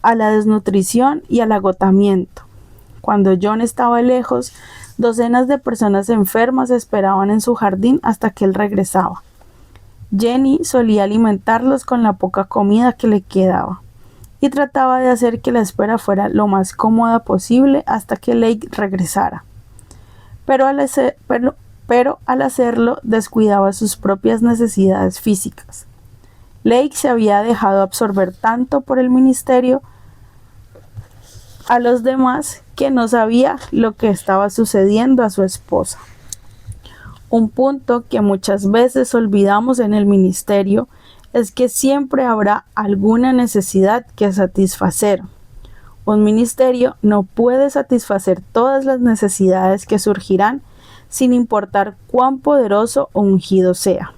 a la desnutrición y al agotamiento. Cuando John estaba lejos, docenas de personas enfermas esperaban en su jardín hasta que él regresaba. Jenny solía alimentarlos con la poca comida que le quedaba y trataba de hacer que la espera fuera lo más cómoda posible hasta que Lake regresara. Pero al hacerlo descuidaba sus propias necesidades físicas. Lake se había dejado absorber tanto por el ministerio a los demás que no sabía lo que estaba sucediendo a su esposa. Un punto que muchas veces olvidamos en el ministerio es que siempre habrá alguna necesidad que satisfacer. Un ministerio no puede satisfacer todas las necesidades que surgirán sin importar cuán poderoso o ungido sea.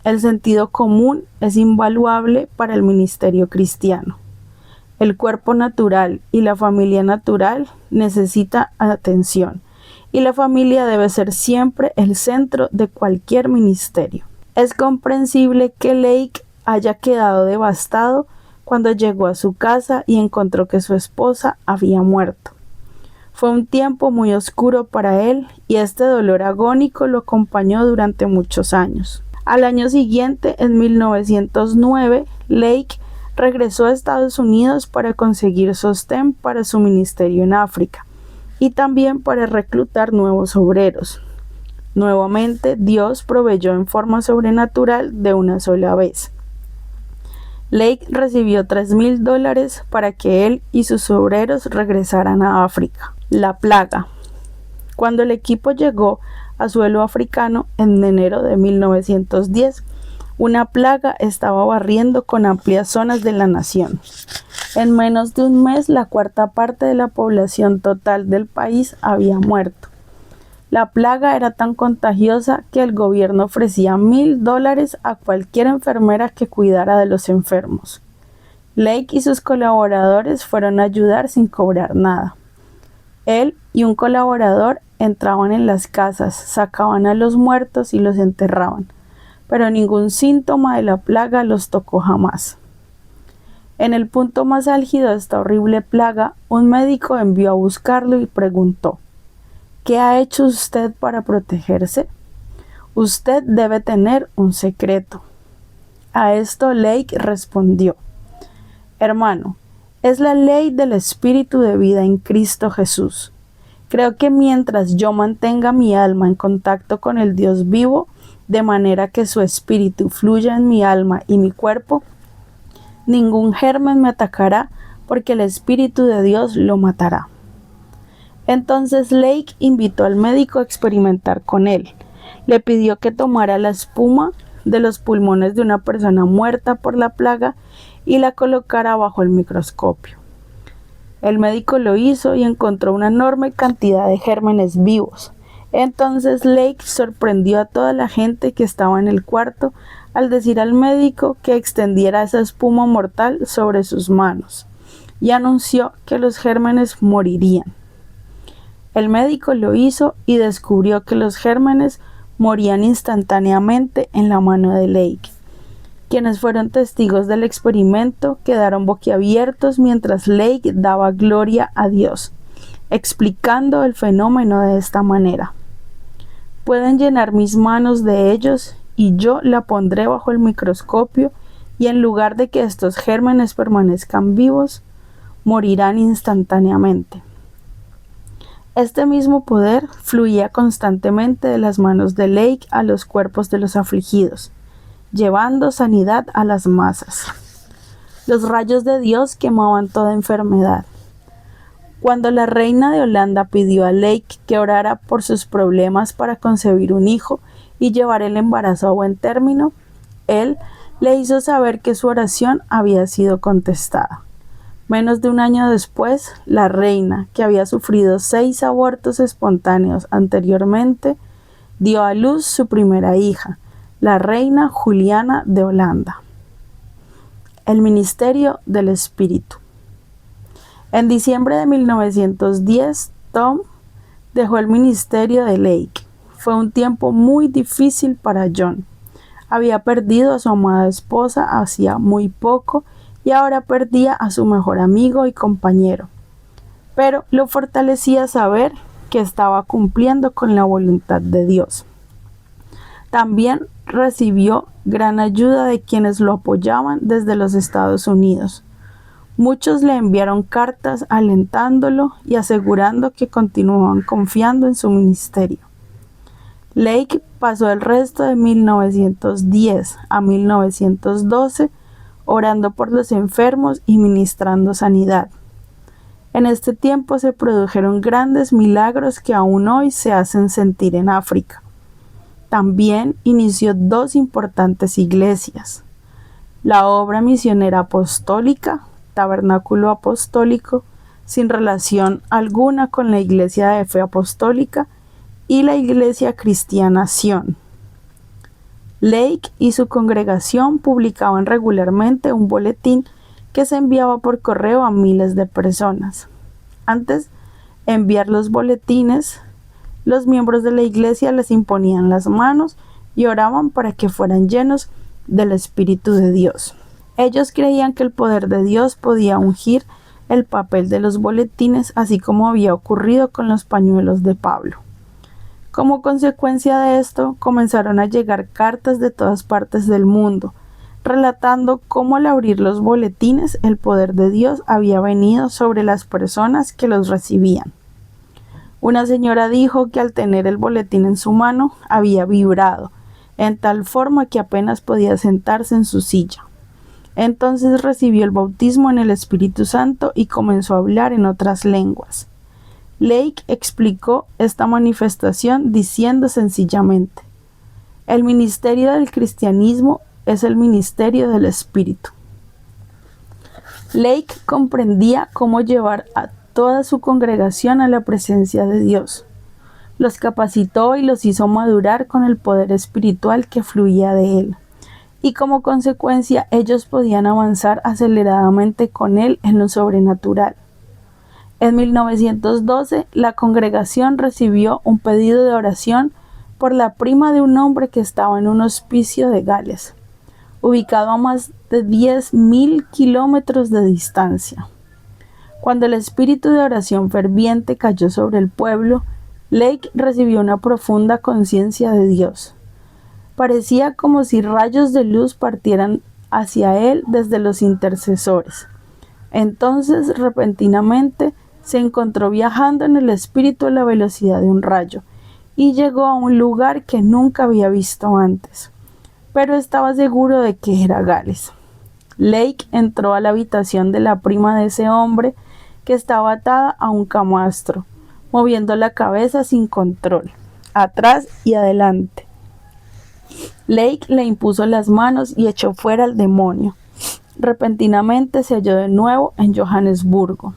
El sentido común es invaluable para el ministerio cristiano. El cuerpo natural y la familia natural necesitan atención, y la familia debe ser siempre el centro de cualquier ministerio. Es comprensible que Lake haya quedado devastado cuando llegó a su casa y encontró que su esposa había muerto. Fue un tiempo muy oscuro para él y este dolor agónico lo acompañó durante muchos años. Al año siguiente, en 1909, Lake regresó a Estados Unidos para conseguir sostén para su ministerio en África y también para reclutar nuevos obreros. Nuevamente, Dios proveyó en forma sobrenatural de una sola vez. Lake recibió $3,000 para que él y sus obreros regresaran a África. La plaga. Cuando el equipo llegó a suelo africano en enero de 1910, una plaga estaba barriendo con amplias zonas de la nación. En menos de un mes, la cuarta parte de la población total del país había muerto. La plaga era tan contagiosa que el gobierno ofrecía $1,000 a cualquier enfermera que cuidara de los enfermos. Lake y sus colaboradores fueron a ayudar sin cobrar nada. Él y un colaborador entraban en las casas, sacaban a los muertos y los enterraban, pero ningún síntoma de la plaga los tocó jamás. En el punto más álgido de esta horrible plaga, un médico envió a buscarlo y preguntó: ¿qué ha hecho usted para protegerse? Usted debe tener un secreto. A esto Lake respondió: hermano, es la ley del espíritu de vida en Cristo Jesús. Creo que mientras yo mantenga mi alma en contacto con el Dios vivo, de manera que su espíritu fluya en mi alma y mi cuerpo, ningún germen me atacará, porque el espíritu de Dios lo matará. Entonces Lake invitó al médico a experimentar con él. Le pidió que tomara la espuma de los pulmones de una persona muerta por la plaga y la colocara bajo el microscopio. El médico lo hizo y encontró una enorme cantidad de gérmenes vivos. Entonces Lake sorprendió a toda la gente que estaba en el cuarto al decir al médico que extendiera esa espuma mortal sobre sus manos y anunció que los gérmenes morirían. El médico lo hizo y descubrió que los gérmenes morían instantáneamente en la mano de Lake. Quienes fueron testigos del experimento quedaron boquiabiertos mientras Lake daba gloria a Dios, explicando el fenómeno de esta manera: pueden llenar mis manos de ellos y yo la pondré bajo el microscopio y en lugar de que estos gérmenes permanezcan vivos, morirán instantáneamente. Este mismo poder fluía constantemente de las manos de Lake a los cuerpos de los afligidos, llevando sanidad a las masas. Los rayos de Dios quemaban toda enfermedad. Cuando la reina de Holanda pidió a Lake que orara por sus problemas para concebir un hijo y llevar el embarazo a buen término, él le hizo saber que su oración había sido contestada. Menos de un año después, la reina, que había sufrido 6 abortos espontáneos anteriormente, dio a luz su primera hija, la reina Juliana de Holanda. El ministerio del espíritu. En diciembre de 1910, Tom dejó el ministerio de Lake. Fue un tiempo muy difícil para John. Había perdido a su amada esposa hacía muy poco y ahora perdía a su mejor amigo y compañero. Pero lo fortalecía saber que estaba cumpliendo con la voluntad de Dios. También recibió gran ayuda de quienes lo apoyaban desde los Estados Unidos. Muchos le enviaron cartas alentándolo y asegurando que continuaban confiando en su ministerio. Lake pasó el resto de 1910 a 1912 orando por los enfermos y ministrando sanidad. En este tiempo se produjeron grandes milagros que aún hoy se hacen sentir en África. También inició 2 importantes iglesias: la obra misionera apostólica, Tabernáculo Apostólico, sin relación alguna con la Iglesia de Fe Apostólica, y la Iglesia Cristiana Sion. Lake y su congregación publicaban regularmente un boletín que se enviaba por correo a miles de personas. Antes de enviar los boletines, los miembros de la iglesia les imponían las manos y oraban para que fueran llenos del Espíritu de Dios. Ellos creían que el poder de Dios podía ungir el papel de los boletines, así como había ocurrido con los pañuelos de Pablo. Como consecuencia de esto, comenzaron a llegar cartas de todas partes del mundo, relatando cómo al abrir los boletines el poder de Dios había venido sobre las personas que los recibían. Una señora dijo que al tener el boletín en su mano había vibrado, en tal forma que apenas podía sentarse en su silla. Entonces recibió el bautismo en el Espíritu Santo y comenzó a hablar en otras lenguas. Lake explicó esta manifestación diciendo sencillamente: el ministerio del cristianismo es el ministerio del Espíritu. Lake comprendía cómo llevar a toda su congregación a la presencia de Dios. Los capacitó y los hizo madurar con el poder espiritual que fluía de él, y como consecuencia ellos podían avanzar aceleradamente con él en lo sobrenatural. En 1912, la congregación recibió un pedido de oración por la prima de un hombre que estaba en un hospicio de Gales, ubicado a más de 10.000 kilómetros de distancia. Cuando el espíritu de oración ferviente cayó sobre el pueblo, Lake recibió una profunda conciencia de Dios. Parecía como si rayos de luz partieran hacia él desde los intercesores. Entonces, repentinamente, se encontró viajando en el espíritu a la velocidad de un rayo, y llegó a un lugar que nunca había visto antes, pero estaba seguro de que era Gales. Lake entró a la habitación de la prima de ese hombre, que estaba atada a un camastro, moviendo la cabeza sin control, atrás y adelante. Lake le impuso las manos y echó fuera al demonio. Repentinamente se halló de nuevo en Johannesburgo,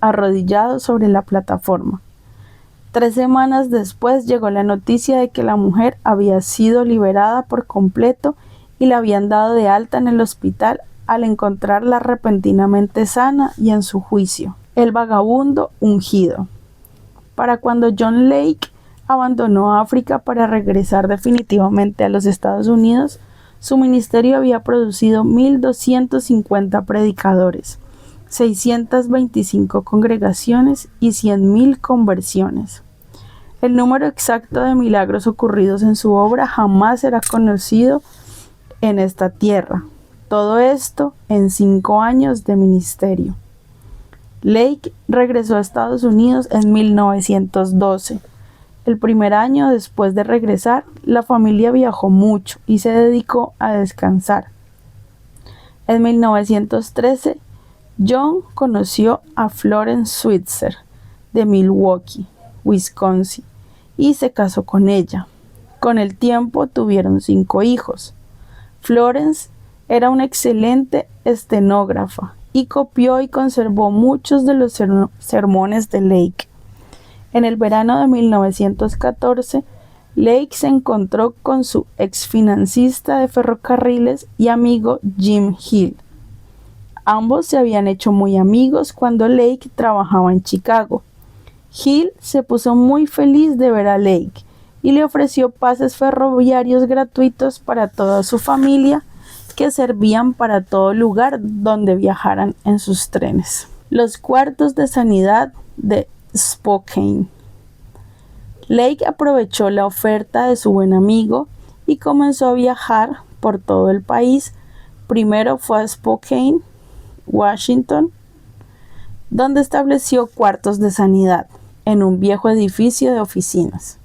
arrodillado sobre la plataforma. 3 semanas después llegó la noticia de que la mujer había sido liberada por completo y la habían dado de alta en el hospital al encontrarla repentinamente sana y en su juicio. El vagabundo ungido. Para cuando John Lake abandonó África para regresar definitivamente a los Estados Unidos, su ministerio había producido 1.250 predicadores, 625 congregaciones y 100.000 conversiones. El número exacto de milagros ocurridos en su obra jamás será conocido en esta tierra. Todo esto en 5 años de ministerio. Lake regresó a Estados Unidos en 1912. El primer año después de regresar, la familia viajó mucho y se dedicó a descansar. En 1913, John conoció a Florence Switzer de Milwaukee, Wisconsin, y se casó con ella. Con el tiempo tuvieron 5 hijos. Florence era una excelente estenógrafa y copió y conservó muchos de los sermones de Lake. En el verano de 1914, Lake se encontró con su exfinancista de ferrocarriles y amigo Jim Hill. Ambos se habían hecho muy amigos cuando Lake trabajaba en Chicago. Hill se puso muy feliz de ver a Lake y le ofreció pases ferroviarios gratuitos para toda su familia, que servían para todo lugar donde viajaran en sus trenes. Los cuartos de sanidad de Spokane. Lake aprovechó la oferta de su buen amigo y comenzó a viajar por todo el país. Primero fue a Spokane, Washington, donde estableció cuartos de sanidad en un viejo edificio de oficinas.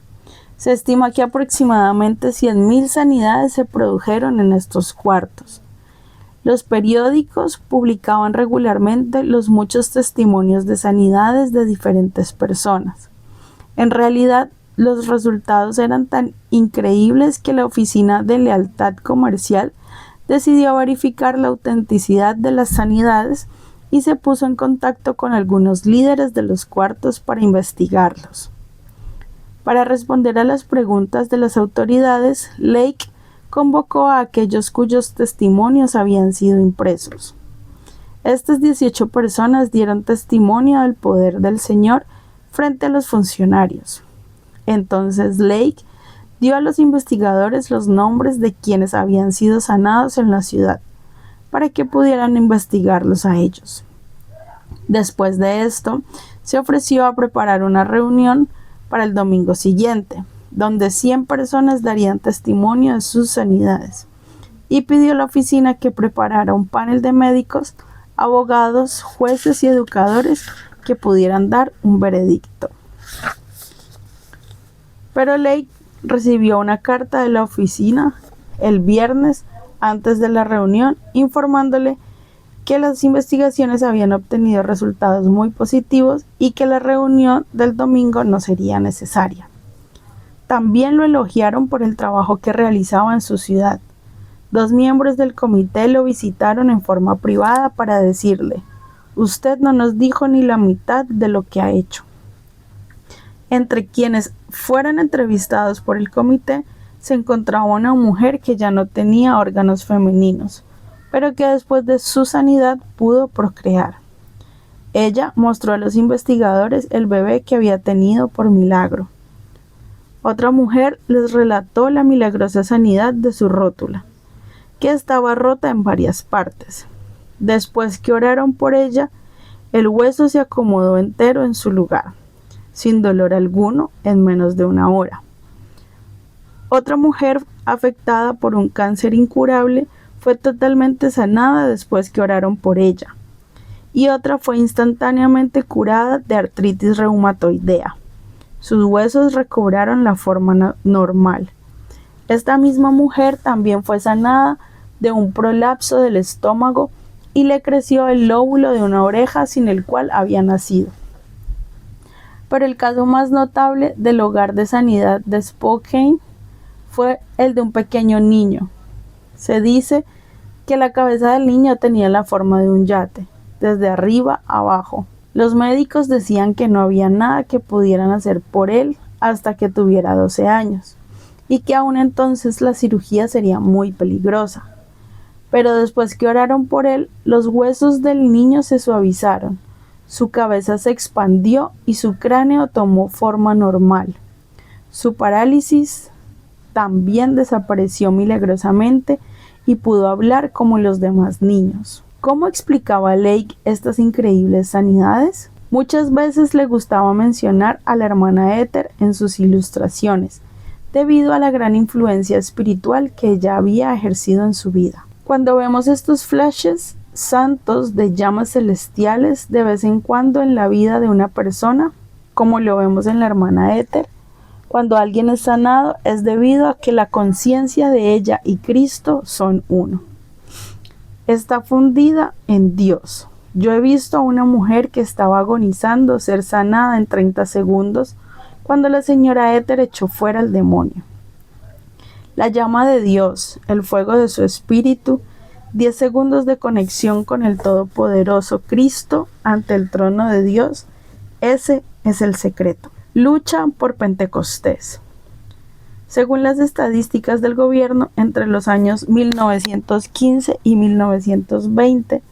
Se estima que aproximadamente 100.000 sanidades se produjeron en estos cuartos. Los periódicos publicaban regularmente los muchos testimonios de sanidades de diferentes personas. En realidad, los resultados eran tan increíbles que la Oficina de Lealtad Comercial decidió verificar la autenticidad de las sanidades y se puso en contacto con algunos líderes de los cuartos para investigarlos. Para responder a las preguntas de las autoridades, Lake convocó a aquellos cuyos testimonios habían sido impresos. Estas 18 personas dieron testimonio del poder del Señor frente a los funcionarios. Entonces Lake dio a los investigadores los nombres de quienes habían sido sanados en la ciudad. para que pudieran investigarlos a ellos. Después de esto, se ofreció a preparar una reunión para el domingo siguiente, donde 100 personas darían testimonio de sus sanidades, y pidió a la oficina que preparara un panel de médicos, abogados, jueces y educadores que pudieran dar un veredicto. Pero Lake recibió una carta de la oficina el viernes antes de la reunión informándole que las investigaciones habían obtenido resultados muy positivos y que la reunión del domingo no sería necesaria. También lo elogiaron por el trabajo que realizaba en su ciudad. 2 miembros del comité lo visitaron en forma privada para decirle: «Usted no nos dijo ni la mitad de lo que ha hecho». Entre quienes fueron entrevistados por el comité se encontraba una mujer que ya no tenía órganos femeninos, pero que después de su sanidad pudo procrear. Ella mostró a los investigadores el bebé que había tenido por milagro. Otra mujer les relató la milagrosa sanidad de su rótula, que estaba rota en varias partes. Después que oraron por ella, el hueso se acomodó entero en su lugar, sin dolor alguno, en menos de 1 hora. Otra mujer afectada por un cáncer incurable fue totalmente sanada después que oraron por ella, y otra fue instantáneamente curada de artritis reumatoidea. Sus huesos recobraron la forma normal. Esta misma mujer también fue sanada de un prolapso del estómago y le creció el lóbulo de una oreja sin el cual había nacido. Pero el caso más notable del hogar de sanidad de Spokane fue el de un pequeño niño. Se dice que la cabeza del niño tenía la forma de un yate, desde arriba a abajo. Los médicos decían que no había nada que pudieran hacer por él hasta que tuviera 12 años, y que aún entonces la cirugía sería muy peligrosa. Pero después que oraron por él, los huesos del niño se suavizaron, su cabeza se expandió y su cráneo tomó forma normal. Su parálisis también desapareció milagrosamente y pudo hablar como los demás niños. ¿Cómo explicaba Lake estas increíbles sanidades? Muchas veces le gustaba mencionar a la hermana Ethel en sus ilustraciones, debido a la gran influencia espiritual que ella había ejercido en su vida. Cuando vemos estos flashes santos de llamas celestiales de vez en cuando en la vida de una persona, como lo vemos en la hermana Ethel, cuando alguien es sanado es debido a que la conciencia de ella y Cristo son uno. Está fundida en Dios. Yo he visto a una mujer que estaba agonizando ser sanada en 30 segundos cuando la señora Ethel echó fuera al demonio. La llama de Dios, el fuego de su espíritu, 10 segundos de conexión con el todopoderoso Cristo ante el trono de Dios, ese es el secreto. Lucha por Pentecostés. Según las estadísticas del gobierno, entre los años 1915 y 1920,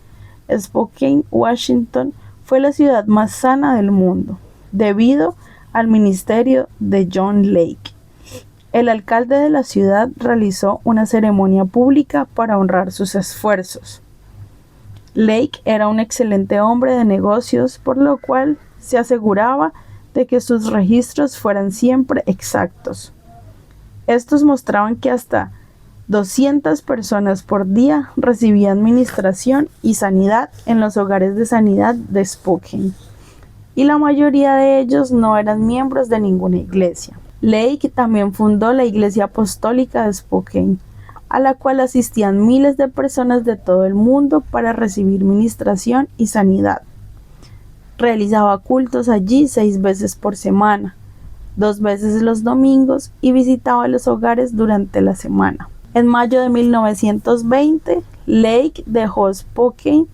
Spokane, Washington, fue la ciudad más sana del mundo, debido al ministerio de John Lake. El alcalde de la ciudad realizó una ceremonia pública para honrar sus esfuerzos. Lake era un excelente hombre de negocios, por lo cual se aseguraba de que sus registros fueran siempre exactos. Estos mostraban que hasta 200 personas por día recibían ministración y sanidad en los hogares de sanidad de Spokane, y la mayoría de ellos no eran miembros de ninguna iglesia. Lake también fundó la Iglesia Apostólica de Spokane, a la cual asistían miles de personas de todo el mundo para recibir ministración y sanidad. Realizaba cultos allí 6 veces por semana, 2 veces los domingos, y visitaba los hogares durante la semana. En mayo de 1920, Lake dejó Spokane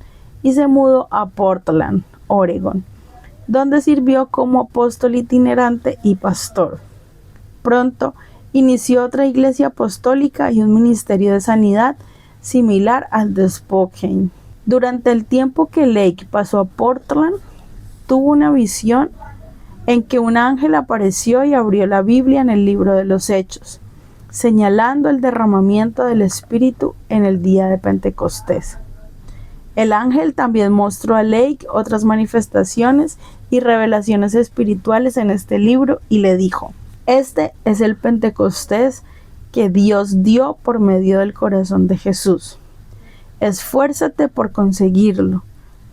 y se mudó a Portland, Oregón, donde sirvió como apóstol itinerante y pastor. Pronto inició otra iglesia apostólica y un ministerio de sanidad similar al de Spokane. Durante el tiempo que Lake pasó a Portland, tuvo una visión en que un ángel apareció y abrió la Biblia en el libro de los Hechos, señalando el derramamiento del Espíritu en el día de Pentecostés. El ángel también mostró a Lake otras manifestaciones y revelaciones espirituales en este libro y le dijo: este es el Pentecostés que Dios dio por medio del corazón de Jesús. Esfuérzate por conseguirlo,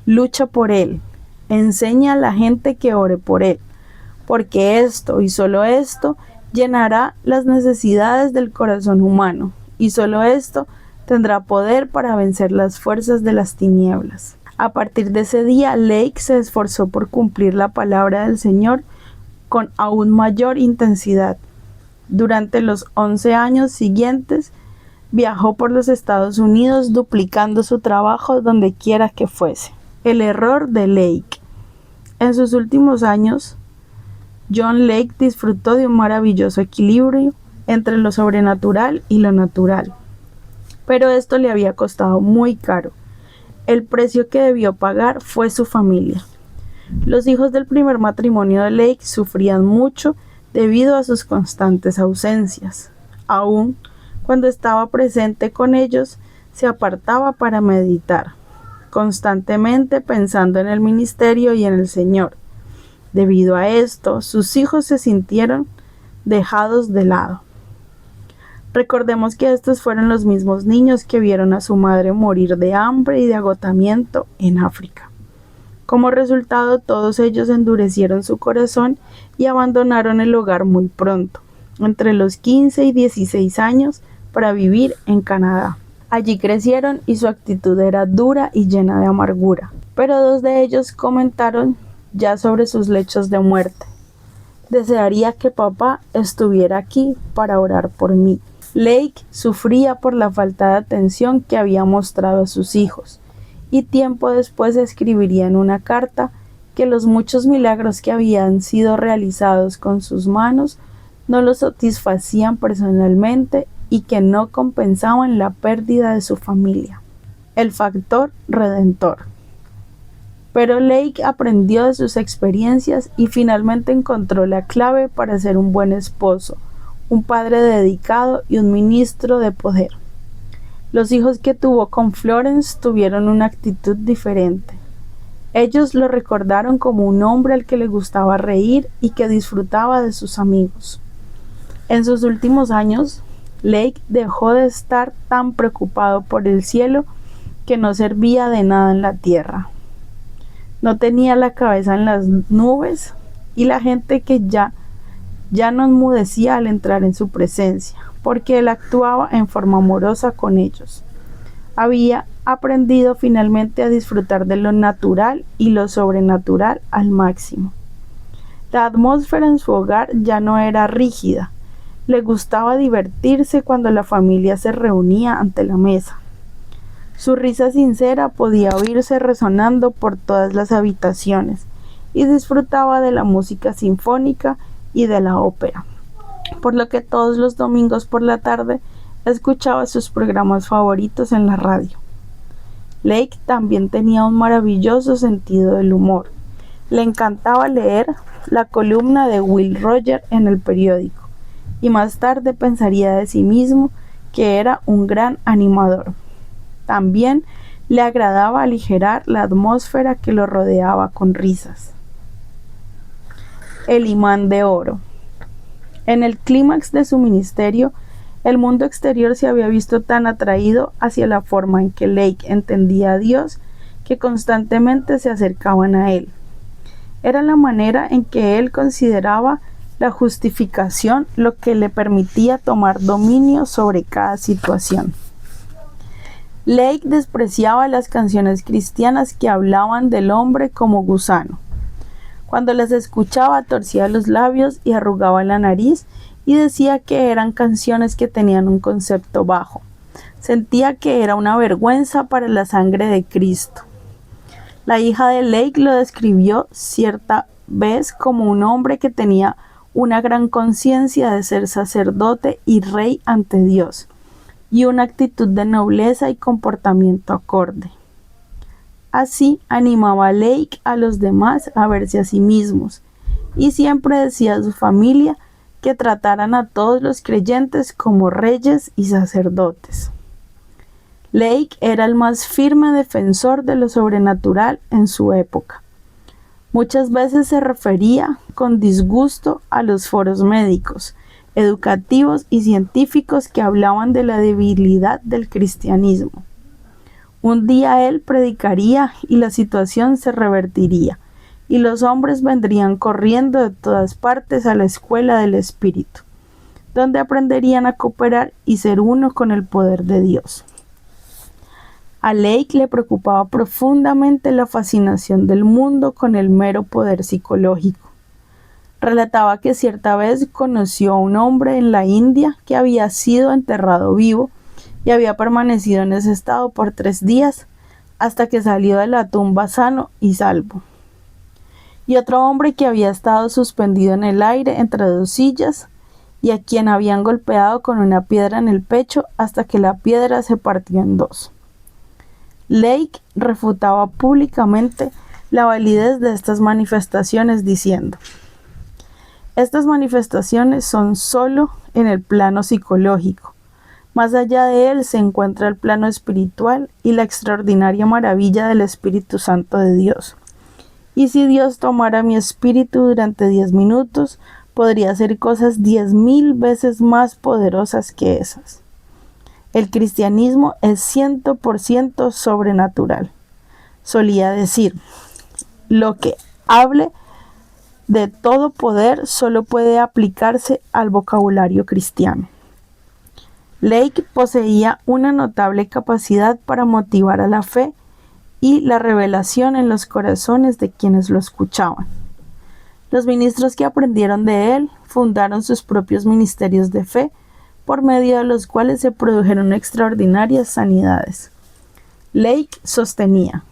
lucha por él, enseña a la gente que ore por él, porque esto y solo esto llenará las necesidades del corazón humano, y solo esto tendrá poder para vencer las fuerzas de las tinieblas. A partir de ese día, Lake se esforzó por cumplir la palabra del Señor con aún mayor intensidad. Durante los 11 años siguientes, viajó por los Estados Unidos duplicando su trabajo donde quiera que fuese. El error de Lake. En sus últimos años, John Lake disfrutó de un maravilloso equilibrio entre lo sobrenatural y lo natural. Pero esto le había costado muy caro. El precio que debió pagar fue su familia. Los hijos del primer matrimonio de Lake sufrían mucho debido a sus constantes ausencias. Aún cuando estaba presente con ellos, se apartaba para meditar, constantemente pensando en el ministerio y en el Señor. Debido a esto, sus hijos se sintieron dejados de lado. Recordemos que estos fueron los mismos niños que vieron a su madre morir de hambre y de agotamiento en África. Como resultado, todos ellos endurecieron su corazón y abandonaron el hogar muy pronto, entre los 15 y 16 años, para vivir en Canadá. Allí crecieron y su actitud era dura y llena de amargura, pero 2 de ellos comentaron ya sobre sus lechos de muerte: desearía que papá estuviera aquí para orar por mí. Lake sufría por la falta de atención que había mostrado a sus hijos, y tiempo después escribiría en una carta que los muchos milagros que habían sido realizados con sus manos no lo satisfacían personalmente y que no compensaban la pérdida de su familia. El factor redentor. Pero Lake aprendió de sus experiencias y finalmente encontró la clave para ser un buen esposo, un padre dedicado y un ministro de poder. Los hijos que tuvo con Florence tuvieron una actitud diferente. Ellos lo recordaron como un hombre al que le gustaba reír y que disfrutaba de sus amigos. En sus últimos años, Lake dejó de estar tan preocupado por el cielo que no servía de nada en la tierra. No tenía la cabeza en las nubes y la gente que ya no enmudecía al entrar en su presencia, porque él actuaba en forma amorosa con ellos. Había aprendido finalmente a disfrutar de lo natural y lo sobrenatural al máximo. La atmósfera en su hogar ya no era rígida. Le gustaba divertirse cuando la familia se reunía ante la mesa. Su risa sincera podía oírse resonando por todas las habitaciones y disfrutaba de la música sinfónica y de la ópera, por lo que todos los domingos por la tarde escuchaba sus programas favoritos en la radio. Lake también tenía un maravilloso sentido del humor. Le encantaba leer la columna de Will Rogers en el periódico, y más tarde pensaría de sí mismo que era un gran animador. También le agradaba aligerar la atmósfera que lo rodeaba con risas. El imán de oro. En el clímax de su ministerio, el mundo exterior se había visto tan atraído hacia la forma en que Lake entendía a Dios que constantemente se acercaban a él. Era la manera en que él consideraba la justificación lo que le permitía tomar dominio sobre cada situación. Lake despreciaba las canciones cristianas que hablaban del hombre como gusano. Cuando las escuchaba, torcía los labios y arrugaba la nariz y decía que eran canciones que tenían un concepto bajo. Sentía que era una vergüenza para la sangre de Cristo. La hija de Lake lo describió cierta vez como un hombre que tenía una gran conciencia de ser sacerdote y rey ante Dios, y una actitud de nobleza y comportamiento acorde. Así animaba a Lake a los demás a verse a sí mismos, y siempre decía a su familia que trataran a todos los creyentes como reyes y sacerdotes. Lake era el más firme defensor de lo sobrenatural en su época. Muchas veces se refería con disgusto a los foros médicos, educativos y científicos que hablaban de la debilidad del cristianismo. Un día él predicaría y la situación se revertiría, y los hombres vendrían corriendo de todas partes a la escuela del Espíritu, donde aprenderían a cooperar y ser uno con el poder de Dios. A Lake le preocupaba profundamente la fascinación del mundo con el mero poder psicológico. Relataba que cierta vez conoció a un hombre en la India que había sido enterrado vivo y había permanecido en ese estado por 3 días hasta que salió de la tumba sano y salvo. Y otro hombre que había estado suspendido en el aire entre 2 sillas y a quien habían golpeado con una piedra en el pecho hasta que la piedra se partió en 2. Lake refutaba públicamente la validez de estas manifestaciones diciendo: estas manifestaciones son solo en el plano psicológico. Más allá de él se encuentra el plano espiritual y la extraordinaria maravilla del Espíritu Santo de Dios. Y si Dios tomara mi espíritu durante 10 minutos, podría hacer cosas 10,000 veces más poderosas que esas. El cristianismo es 100% sobrenatural. Solía decir: lo que hable de todo poder solo puede aplicarse al vocabulario cristiano. Lake poseía una notable capacidad para motivar a la fe y la revelación en los corazones de quienes lo escuchaban. Los ministros que aprendieron de él fundaron sus propios ministerios de fe, por medio de los cuales se produjeron extraordinarias sanidades. Lake sostenía: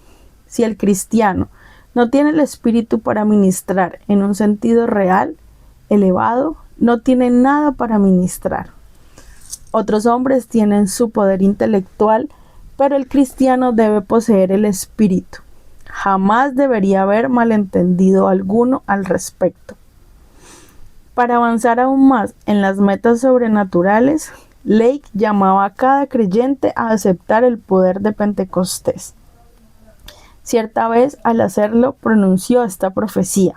si el cristiano no tiene el espíritu para ministrar en un sentido real, elevado, no tiene nada para ministrar. Otros hombres tienen su poder intelectual, pero el cristiano debe poseer el espíritu. Jamás debería haber malentendido alguno al respecto. Para avanzar aún más en las metas sobrenaturales, Lake llamaba a cada creyente a aceptar el poder de Pentecostés. Cierta vez, al hacerlo, pronunció esta profecía: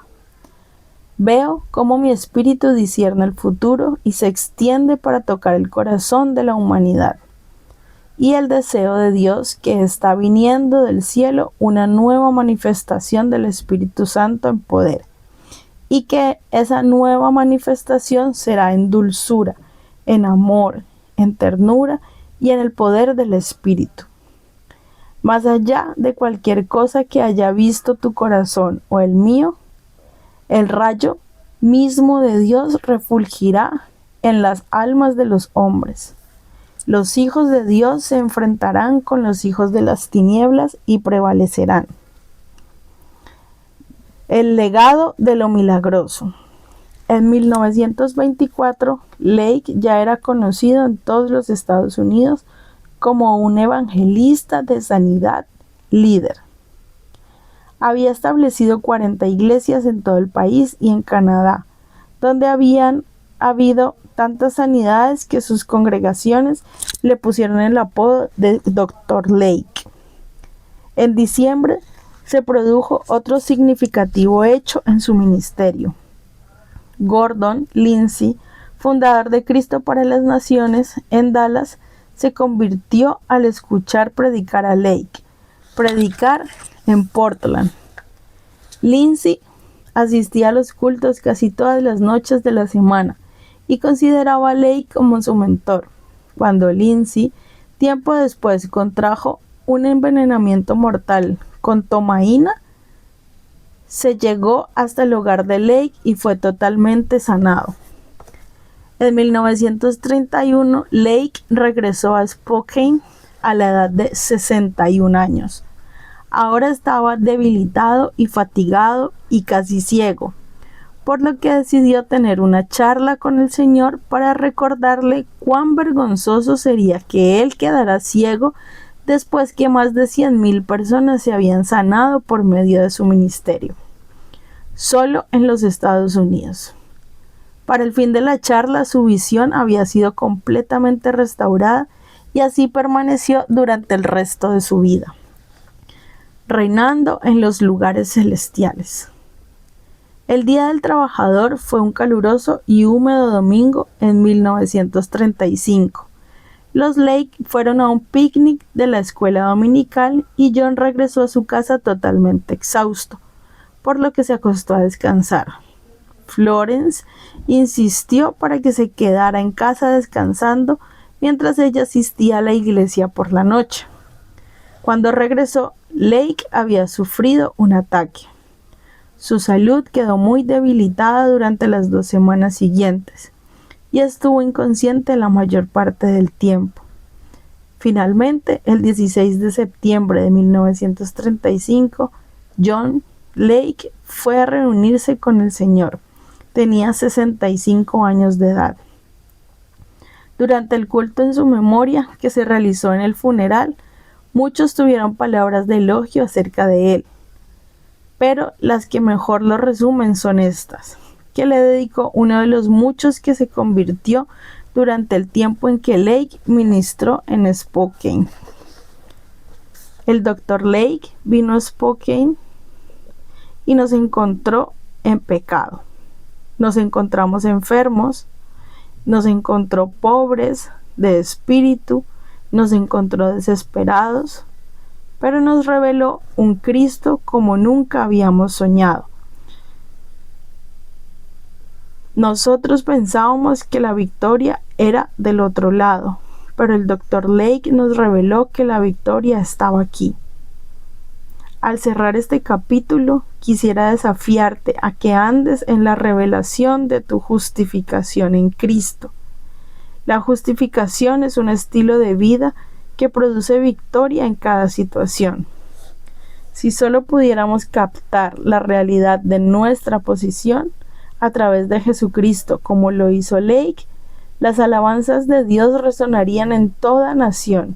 veo cómo mi espíritu discierne el futuro y se extiende para tocar el corazón de la humanidad. Y el deseo de Dios que está viniendo del cielo una nueva manifestación del Espíritu Santo en poder, y que esa nueva manifestación será en dulzura, en amor, en ternura y en el poder del Espíritu. Más allá de cualquier cosa que haya visto tu corazón o el mío, el rayo mismo de Dios refulgirá en las almas de los hombres. Los hijos de Dios se enfrentarán con los hijos de las tinieblas y prevalecerán. El legado de lo milagroso. En 1924, Lake ya era conocido en todos los Estados Unidos como un evangelista de sanidad líder. Había establecido 40 iglesias en todo el país y en Canadá, donde habían habido tantas sanidades que sus congregaciones le pusieron el apodo de Dr. Lake. En diciembre se produjo otro significativo hecho en su ministerio. Gordon Lindsay, fundador de Cristo para las Naciones en Dallas, se convirtió al escuchar predicar a Lake. Predicar en Portland. Lindsay asistía a los cultos casi todas las noches de la semana y consideraba a Lake como su mentor. Cuando Lindsay, tiempo después, contrajo un envenenamiento mortal con tomaína, se llegó hasta el hogar de Lake y fue totalmente sanado. En 1931, Lake regresó a Spokane a la edad de 61 años. Ahora estaba debilitado y fatigado y casi ciego, por lo que decidió tener una charla con el Señor para recordarle cuán vergonzoso sería que él quedara ciego después que más de 100,000 personas se habían sanado por medio de su ministerio, solo en los Estados Unidos. Para el fin de la charla, su visión había sido completamente restaurada y así permaneció durante el resto de su vida, reinando en los lugares celestiales. El Día del Trabajador fue un caluroso y húmedo domingo en 1935. Los Lake fueron a un picnic de la escuela dominical y John regresó a su casa totalmente exhausto, por lo que se acostó a descansar. Florence insistió para que se quedara en casa descansando mientras ella asistía a la iglesia por la noche. Cuando regresó, Lake había sufrido un ataque. Su salud quedó muy debilitada durante las 2 semanas siguientes y estuvo inconsciente la mayor parte del tiempo. Finalmente, el 16 de septiembre de 1935, John Lake fue a reunirse con el Señor. Tenía 65 años de edad. Durante el culto en su memoria que se realizó en el funeral, muchos tuvieron palabras de elogio acerca de él, pero las que mejor lo resumen son estas, que le dedicó uno de los muchos que se convirtió durante el tiempo en que Lake ministró en Spokane. El Dr. Lake vino a Spokane y nos encontró en pecado. Nos encontramos enfermos, nos encontró pobres de espíritu, nos encontró desesperados, pero nos reveló un Cristo como nunca habíamos soñado. Nosotros pensábamos que la victoria era del otro lado, pero el Dr. Lake nos reveló que la victoria estaba aquí. Al cerrar este capítulo, quisiera desafiarte a que andes en la revelación de tu justificación en Cristo. La justificación es un estilo de vida que produce victoria en cada situación. Si solo pudiéramos captar la realidad de nuestra posición a través de Jesucristo como lo hizo Lake, las alabanzas de Dios resonarían en toda nación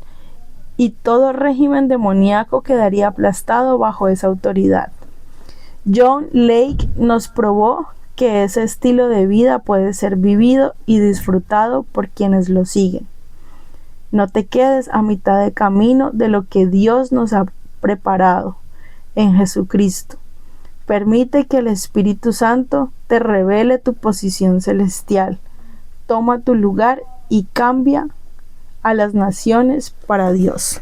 y todo régimen demoníaco quedaría aplastado bajo esa autoridad. John Lake nos probó que ese estilo de vida puede ser vivido y disfrutado por quienes lo siguen. No te quedes a mitad de camino de lo que Dios nos ha preparado en Jesucristo. Permite que el Espíritu Santo te revele tu posición celestial. Toma tu lugar y cambia a las naciones para Dios.